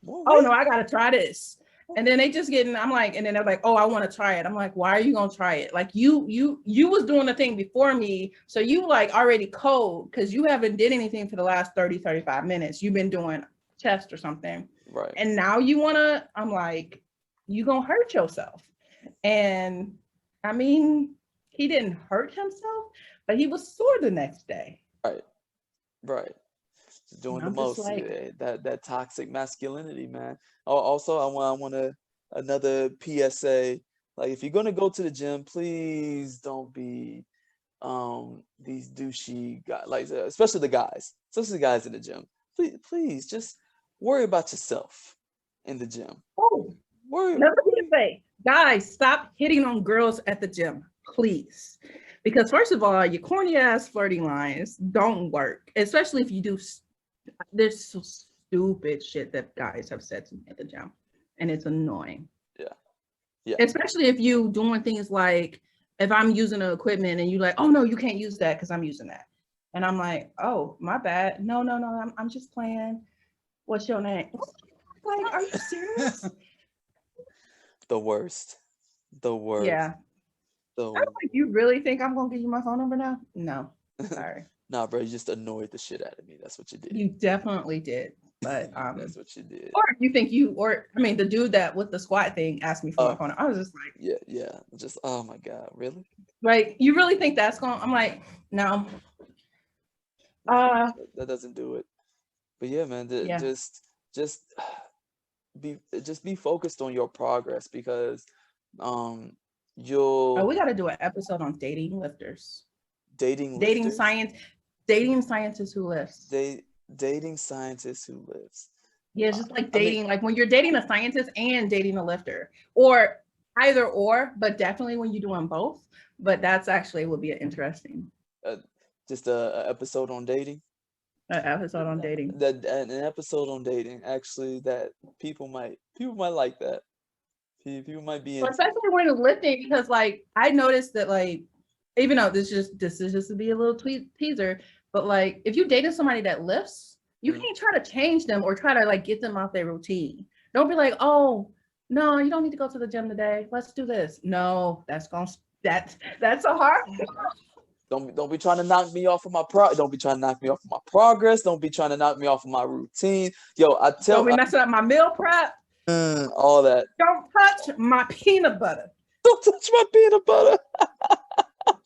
[SPEAKER 2] oh no, I gotta try this. And then they just getting, I'm like, and then they're like, oh, I want to try it. I'm like, why are you gonna try it? Like you was doing the thing before me. So you like already cold because you haven't did anything for the last 30, 35 minutes. You've been doing chest or something.
[SPEAKER 1] Right.
[SPEAKER 2] And now you wanna, I'm like, you gonna hurt yourself. And I mean, he didn't hurt himself, but he was sore the next day.
[SPEAKER 1] Right. Right. Doing
[SPEAKER 2] And
[SPEAKER 1] the
[SPEAKER 2] I'm just
[SPEAKER 1] most,
[SPEAKER 2] like,
[SPEAKER 1] that toxic masculinity, man. Also, I want another PSA. Like, if you're gonna go to the gym, please don't be these douchey guys, like especially the guys in the gym. Please just worry about yourself in the gym.
[SPEAKER 2] oh,
[SPEAKER 1] Worry.
[SPEAKER 2] another PSA. Guys, stop hitting on girls at the gym, please. Because first of all, your corny ass flirting lines don't work, especially if you do. There's so stupid shit that guys have said to me at the gym, and it's annoying.
[SPEAKER 1] Yeah. Yeah.
[SPEAKER 2] Especially if you doing things like if I'm using the equipment and you like, oh no, you can't use that because I'm using that, and I'm like, oh my bad. No, I'm just playing. What's your name? Like, are you serious?
[SPEAKER 1] The worst. The worst.
[SPEAKER 2] Yeah.
[SPEAKER 1] The
[SPEAKER 2] I'm like, you really think I'm gonna give you my phone number now? No, sorry.
[SPEAKER 1] Nah, bro, you just annoyed the shit out of me. That's what you did.
[SPEAKER 2] You definitely did. But
[SPEAKER 1] That's what you did.
[SPEAKER 2] or if you think I mean the dude that with the squat thing asked me for my phone. I was just like,
[SPEAKER 1] yeah. Just oh my god, really?
[SPEAKER 2] like, you really think that's going? I'm like, no.
[SPEAKER 1] That doesn't do it. But yeah, man,
[SPEAKER 2] Yeah.
[SPEAKER 1] just be focused on your progress, because
[SPEAKER 2] Oh,
[SPEAKER 1] you'll
[SPEAKER 2] we got to do an episode on dating lifters,
[SPEAKER 1] dating
[SPEAKER 2] dating
[SPEAKER 1] lifters,
[SPEAKER 2] science, dating scientists who lifts.
[SPEAKER 1] dating scientists who lives.
[SPEAKER 2] Yeah, it's just like
[SPEAKER 1] I mean,
[SPEAKER 2] dating, like when you're dating a scientist and dating a lifter, or either or, but definitely when you're doing both. But that's actually would be an interesting
[SPEAKER 1] just a episode on dating.
[SPEAKER 2] episode on dating.
[SPEAKER 1] That an episode on dating, actually, that people might like that. People might be
[SPEAKER 2] Well,
[SPEAKER 1] into.
[SPEAKER 2] especially when you're lifting, because like I noticed that like even though this is just to be a little teaser, but like if you dated somebody that lifts, you
[SPEAKER 1] Mm.
[SPEAKER 2] can't try to change them or try to like get them off their routine. Don't be like, oh no, you don't need to go to the gym today. Let's do this. No, that's a hard.
[SPEAKER 1] Don't be trying to knock me off of my don't be trying to knock me off of my progress. Don't be trying to knock me off of my routine. Yo,
[SPEAKER 2] Don't be messing up my meal prep.
[SPEAKER 1] all that.
[SPEAKER 2] Don't touch my peanut butter.
[SPEAKER 1] Don't touch my peanut butter.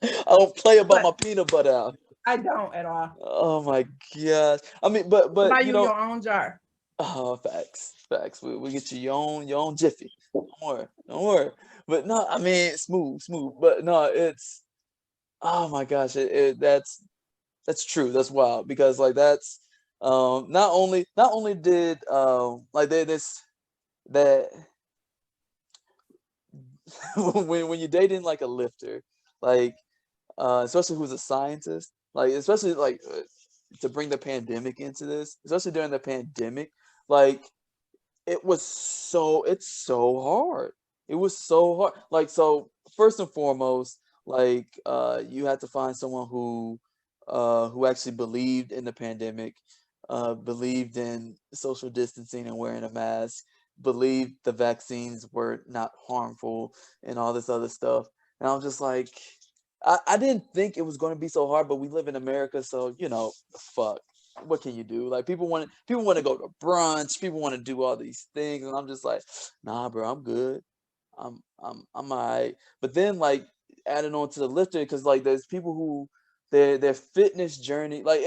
[SPEAKER 1] I don't play about
[SPEAKER 2] But
[SPEAKER 1] my peanut butter out.
[SPEAKER 2] I don't at all.
[SPEAKER 1] Oh my gosh. I mean,
[SPEAKER 2] Buy
[SPEAKER 1] you
[SPEAKER 2] you
[SPEAKER 1] know,
[SPEAKER 2] your own jar.
[SPEAKER 1] oh, facts. We get you your own jiffy. Don't worry. But no, I mean, smooth. But no, it's oh my gosh, that's true. That's wild because like that's not only did like this that when you're dating like a lifter, like especially who's a scientist, like especially like to bring the pandemic into this, especially during the pandemic, like it's so hard. It was so hard. Like so first and foremost, like you had to find someone who actually believed in the pandemic, believed in social distancing and wearing a mask, believed the vaccines were not harmful and all this other stuff. And I'm just like, I didn't think it was going to be so hard, but we live in America, so fuck. What can you do? Like people want to go to brunch, people want to do all these things, and I'm just like, nah, bro, I'm good. I'm alright. But then like adding on to the lifter, because like there's people who their fitness journey, like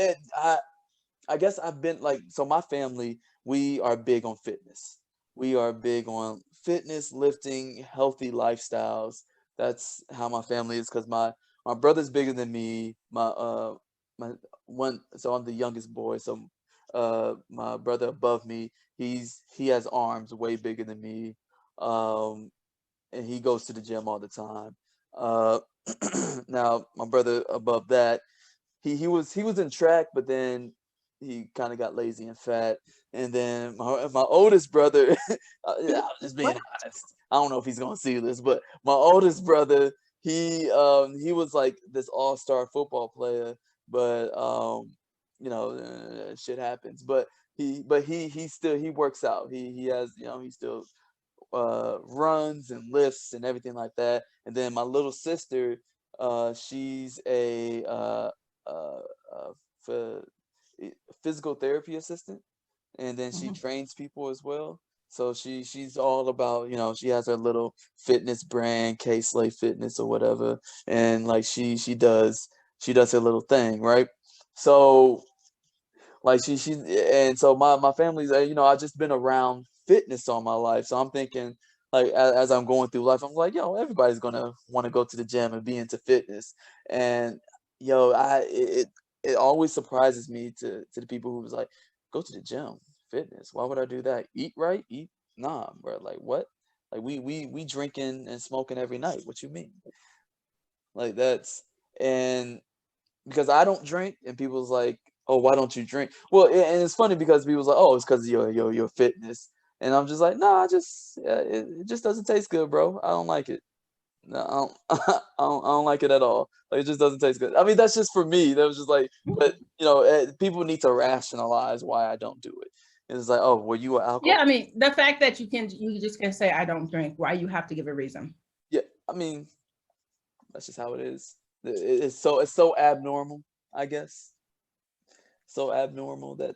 [SPEAKER 1] I guess I've been like so my family, we are big on fitness. We are big on fitness, lifting, healthy lifestyles. That's how my family is because my brother's bigger than me. My one so I'm the youngest boy, so my brother above me, he has arms way bigger than me. Um and he goes to the gym all the time. Uh now my brother above that, he was in track, but then he kind of got lazy and fat. And then my oldest brother, yeah, I'm just being
[SPEAKER 2] What?
[SPEAKER 1] honest. I don't know if he's gonna see this, but my oldest brother, he was like this all-star football player, but shit happens. But he works out. He has he still runs and lifts and everything like that. And then my little sister, she's a uh, uh, ph- physical therapy assistant, and then she
[SPEAKER 2] Mhm.
[SPEAKER 1] trains people as well. So she's all about she has her little fitness brand, K Slay Fitness or whatever, and like she does her little thing, right? So like and so my family's I've just been around fitness all my life. So I'm thinking like as I'm going through life, I'm like, everybody's gonna want to go to the gym and be into fitness. And it always surprises me to the people who's like, go to the gym, fitness. Why would I do that? Eat right? Eat nah, bro. Like what? Like we drinking and smoking every night. What you mean? Like that's and because I don't drink, and people's like, "Oh, why don't you drink?" Well, and it's funny because people's like, "Oh, it's because of your fitness," and I'm just like, "No, it just doesn't taste good, bro. I don't like it. No, I don't, I don't like it at all. Like it just doesn't taste good. I mean, that's just for me. That was just like, but people need to rationalize why I don't do it. And it's like, oh, were you an
[SPEAKER 2] Yeah,
[SPEAKER 1] alcoholic?
[SPEAKER 2] I mean, the fact that you just can say I don't drink, why you have to give a reason?
[SPEAKER 1] Yeah, I mean, that's just how it is. It's so abnormal, I guess. So abnormal that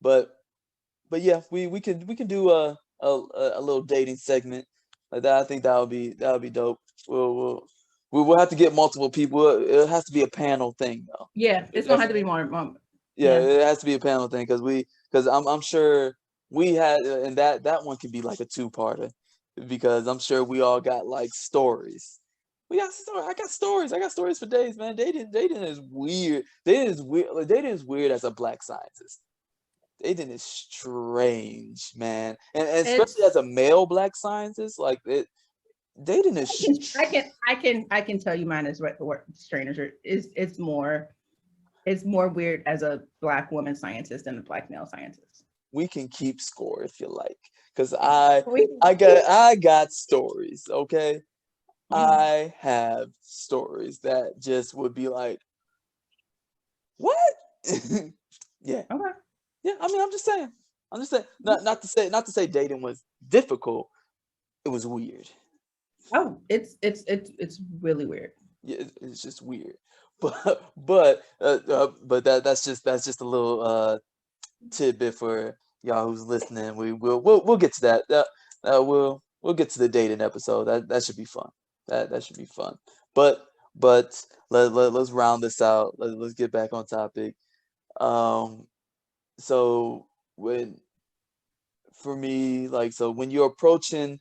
[SPEAKER 1] but yeah, we can do a little dating segment like that. I think that would be dope. We will have to get multiple people. It has to be a panel thing though.
[SPEAKER 2] Yeah,
[SPEAKER 1] It
[SPEAKER 2] it's gonna have to
[SPEAKER 1] definitely,
[SPEAKER 2] be more.
[SPEAKER 1] yeah,
[SPEAKER 2] Yeah,
[SPEAKER 1] it has to be a panel thing because I'm sure we had and that one could be like a two-parter because I'm sure we all got like stories. We got story. I got stories. I got stories for days, man. Dating is weird. Dating is weird. Like, dating is weird as a black scientist. Dating is strange, man, and especially as
[SPEAKER 2] it's.
[SPEAKER 1] a male black scientist, like dating is
[SPEAKER 2] I can tell you mine is what strangers are is it's more weird as a black woman scientist than a black male scientist.
[SPEAKER 1] we can keep score if you like, cause I
[SPEAKER 2] We
[SPEAKER 1] I got I got stories, okay,
[SPEAKER 2] Mhm.
[SPEAKER 1] I have stories that just would be like, what? Yeah,
[SPEAKER 2] Okay.
[SPEAKER 1] yeah. I mean, I'm just saying. I'm just saying. Not to say dating was difficult. It was weird.
[SPEAKER 2] Oh, it's really weird.
[SPEAKER 1] Yeah, it's just weird. But that's just a little tidbit for y'all who's listening. We'll get to that. We'll get to the dating episode. That should be fun. That should be fun. But let's round this out. Let's get back on topic. Um, so when for me, like, so when you're approaching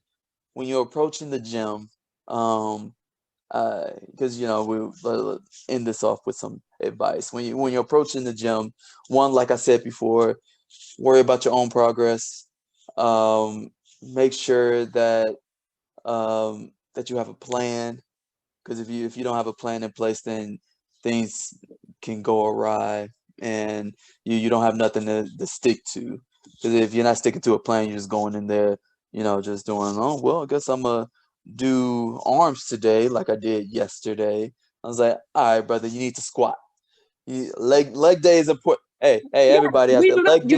[SPEAKER 1] the gym, um, because we'll end this off with some advice. When you're approaching the gym, one, like I said before, worry about your own progress. Make sure that you have a plan, because if you don't have a plan in place, then things can go awry, and you don't have nothing to stick to. Because if you're not sticking to a plan, you're just going in there, just doing, oh well, I guess I'm gonna do arms today like I did yesterday. I was like, all right, brother, you need to squat. Leg day is important. Hey,
[SPEAKER 2] Yeah,
[SPEAKER 1] everybody out
[SPEAKER 2] we
[SPEAKER 1] there,
[SPEAKER 2] do not.
[SPEAKER 1] leg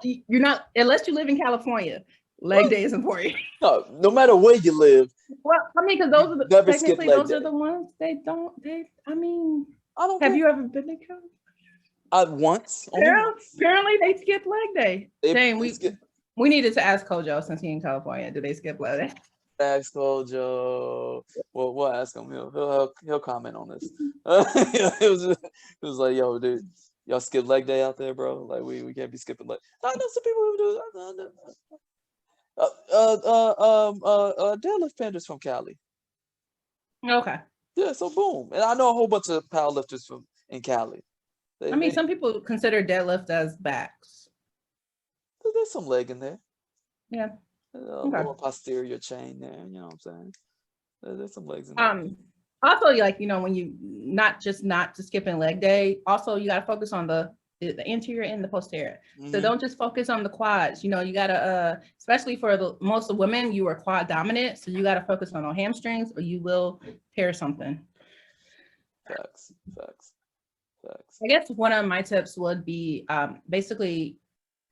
[SPEAKER 1] day.
[SPEAKER 2] You're not unless you live in California. Leg
[SPEAKER 1] What?
[SPEAKER 2] day is important.
[SPEAKER 1] No matter where you live,
[SPEAKER 2] Well, I mean, because
[SPEAKER 1] you
[SPEAKER 2] those are
[SPEAKER 1] never skip
[SPEAKER 2] technically
[SPEAKER 1] leg
[SPEAKER 2] those are
[SPEAKER 1] day.
[SPEAKER 2] the ones they don't. They. I mean,
[SPEAKER 1] I don't
[SPEAKER 2] have
[SPEAKER 1] care.
[SPEAKER 2] you ever been to California?
[SPEAKER 1] Only once.
[SPEAKER 2] Apparently, they skip leg day. Dang,
[SPEAKER 1] They skip.
[SPEAKER 2] we needed to ask Kojo since he in California. Do they skip leg day?
[SPEAKER 1] Ask Kojo. We'll ask him. He'll comment on this. It was like, yo, dude, y'all skip leg day out there, bro. Like we can't be skipping leg. I know some people who do. Deadlift Pandas from Cali.
[SPEAKER 2] Okay.
[SPEAKER 1] Yeah, so boom, and I know a whole bunch of powerlifters from in Cali.
[SPEAKER 2] I mean, some people consider deadlift as backs.
[SPEAKER 1] There's some leg in there,
[SPEAKER 2] Yeah.
[SPEAKER 1] a
[SPEAKER 2] Okay.
[SPEAKER 1] little posterior chain there. You know what I'm saying? There's some legs in there.
[SPEAKER 2] Um. Also, like when you not to skipping leg day. Also, you got to focus on the interior and the posterior. So
[SPEAKER 1] Hmm.
[SPEAKER 2] don't just focus on the quads. You gotta especially for the most of women, you are quad dominant, so you gotta focus on the hamstrings or you will tear something.
[SPEAKER 1] Facts, facts, facts.
[SPEAKER 2] I guess one of my tips would be basically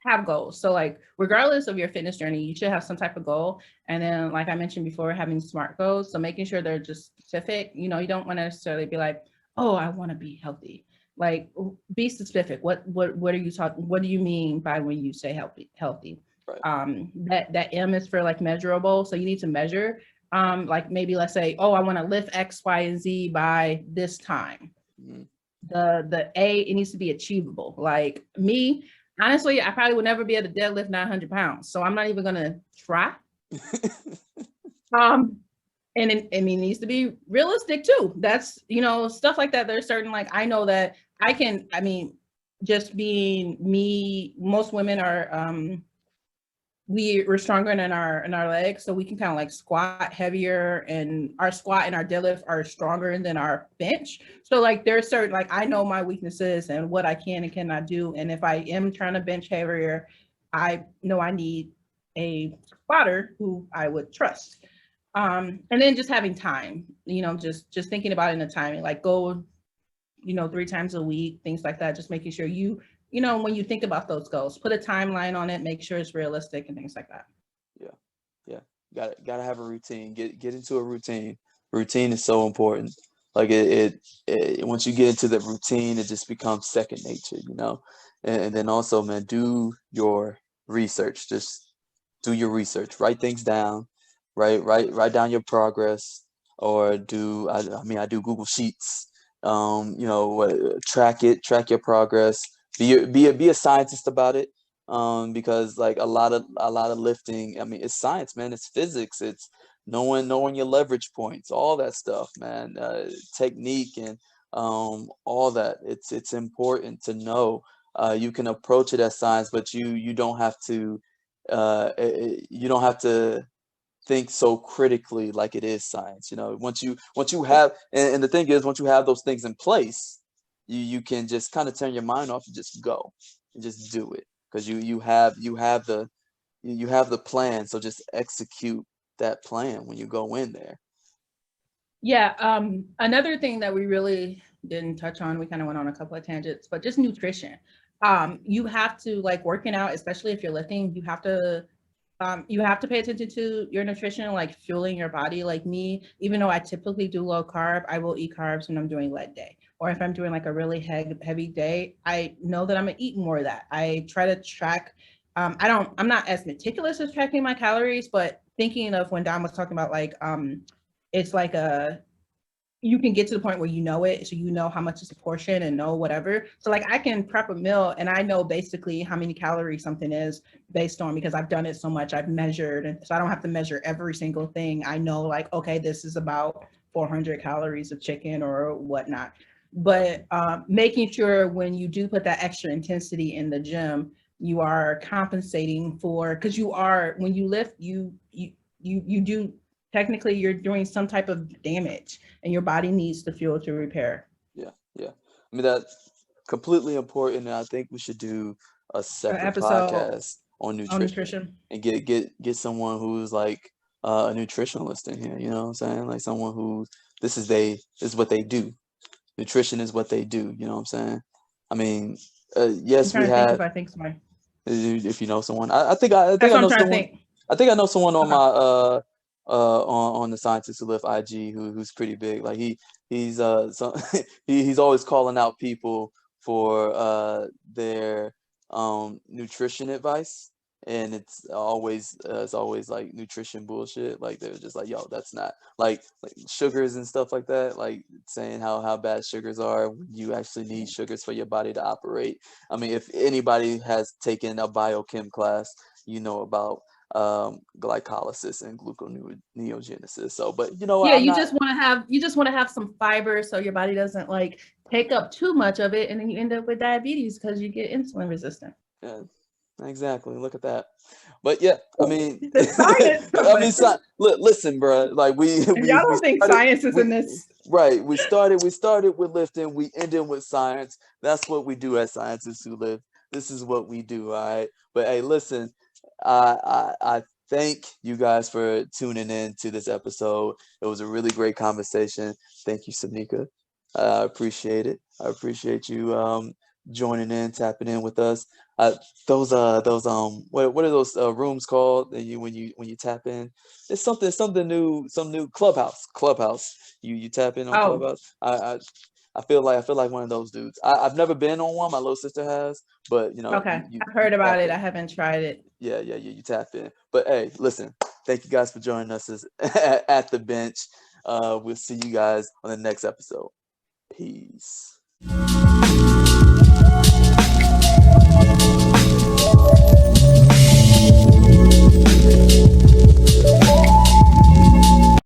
[SPEAKER 2] have goals. So like regardless of your fitness journey, you should have some type of goal. And then like I mentioned before, having smart goals. So making sure they're just specific. You don't want to necessarily be like, oh, I want to be healthy. Like be specific. What are you talking? What do you mean by when you say healthy?
[SPEAKER 1] Right.
[SPEAKER 2] That M is for like measurable. So you need to measure. Like maybe let's say, oh, I want to lift X, Y, and Z by this time.
[SPEAKER 1] Mhm.
[SPEAKER 2] The A, it needs to be achievable. Like me, honestly, I probably would never be able to deadlift 900 pounds. So I'm not even gonna try. Um, and it needs to be realistic too. That's stuff like that. There's certain like I know that I can. I mean, just being me, most women are we're stronger in our legs, so we can kind of like squat heavier, and our squat and our deadlift are stronger than our bench. So like there's certain like I know my weaknesses and what I can and cannot do, and if I am trying to bench heavier, I know I need a spotter who I would trust. And then just having time, just thinking about it in the timing, like go 3 times a week, things like that. Just making sure when you think about those goals, put a timeline on it, make sure it's realistic and things like that.
[SPEAKER 1] Yeah, yeah. Gotta have a routine. Get into a routine. Routine is so important. Like once you get into the routine, it just becomes second nature. And then also, man, do your research. Just do your research. Write things down. Write down your progress. Or I do Google Sheets. Track it. Track your progress. Be a scientist about it, because like a lot of lifting, I mean, it's science, man. It's physics. It's knowing your leverage points, all that stuff, man. Technique and all that. It's important to know. You can approach it as science, but you don't have to think so critically like it is science. Once you have, and the thing is, once you have those things in place, you can just kind of turn your mind off and just go and just do it, because you have the plan. So just execute that plan when you go in there.
[SPEAKER 2] Yeah. Another thing that we really didn't touch on, we kind of went on a couple of tangents, but just nutrition. You have to like working out, especially if you're lifting, you have to pay attention to your nutrition, like fueling your body. Like me, even though I typically do low carb, I will eat carbs when I'm doing leg day. Or if I'm doing like a really heavy day, I know that I'm gonna eat more of that. I try to track. I'm not as meticulous as tracking my calories, but thinking of when Don was talking about like, it's like you can get to the point where you know it, so you know how much is a portion and know whatever. So like I can prep a meal and I know basically how many calories something is based on, because I've done it so much, I've measured, and so I don't have to measure every single thing. I know like, okay, this is about 400 calories of chicken or whatnot. But making sure when you do put that extra intensity in the gym, you are compensating for, because you are, when you lift, you do, technically you're doing some type of damage and your body needs the fuel to repair.
[SPEAKER 1] Yeah, yeah. I mean, that's completely important, and I think we should do a
[SPEAKER 2] An
[SPEAKER 1] separate
[SPEAKER 2] episode
[SPEAKER 1] podcast on
[SPEAKER 2] on
[SPEAKER 1] nutrition
[SPEAKER 2] nutrition.
[SPEAKER 1] and get someone who's like a nutritionalist in here. You know what I'm saying? Like someone who this is what they do. Nutrition is what they do. You know what I'm saying? I mean,
[SPEAKER 2] I'm
[SPEAKER 1] yes, we
[SPEAKER 2] trying to think
[SPEAKER 1] have.
[SPEAKER 2] if I think so.
[SPEAKER 1] If you know someone, I think
[SPEAKER 2] That's
[SPEAKER 1] I
[SPEAKER 2] what I'm
[SPEAKER 1] know
[SPEAKER 2] trying to
[SPEAKER 1] someone.
[SPEAKER 2] think.
[SPEAKER 1] I think I know someone on
[SPEAKER 2] Okay.
[SPEAKER 1] my on the Scientists Who Live IG who's pretty big. Like he's so he's always calling out people for their nutrition advice, and it's always like nutrition bullshit. Like they're just like, yo, that's not like sugars and stuff like that. Like saying how bad sugars are when you actually need sugars for your body to operate. I mean, if anybody has taken a biochem class, you know about glycolysis and gluconeogenesis. So, but you know what?
[SPEAKER 2] Yeah,
[SPEAKER 1] I'm not.
[SPEAKER 2] you just want to have some fiber so your body doesn't like take up too much of it, and then you end up with diabetes because you get insulin resistant.
[SPEAKER 1] Yeah, exactly. Look at that. But yeah, I mean,
[SPEAKER 2] The science
[SPEAKER 1] I
[SPEAKER 2] of
[SPEAKER 1] mean,
[SPEAKER 2] it.
[SPEAKER 1] listen, bro. Like
[SPEAKER 2] And y'all
[SPEAKER 1] we
[SPEAKER 2] don't think
[SPEAKER 1] started
[SPEAKER 2] science is
[SPEAKER 1] we
[SPEAKER 2] in this.
[SPEAKER 1] right. We started with lifting. We ended with science. That's what we do as scientists who live. This is what we do. All right. But hey, listen. I thank you guys for tuning in to this episode. It was a really great conversation. Thank you, Samika. I appreciate it. I appreciate you joining in, tapping in with us. Uh, those what are those rooms called that you when you tap in? It's something new, some new clubhouse. You tap in on
[SPEAKER 2] Oh,
[SPEAKER 1] Clubhouse. I feel like one of those dudes. I've never been on one. My little sister has, but you know
[SPEAKER 2] okay. I've
[SPEAKER 1] you
[SPEAKER 2] heard about
[SPEAKER 1] tap
[SPEAKER 2] it. I
[SPEAKER 1] in.
[SPEAKER 2] haven't tried it.
[SPEAKER 1] Yeah, you tap in. But hey, listen, thank you guys for joining us at the bench. We'll see you guys on the next episode. Peace.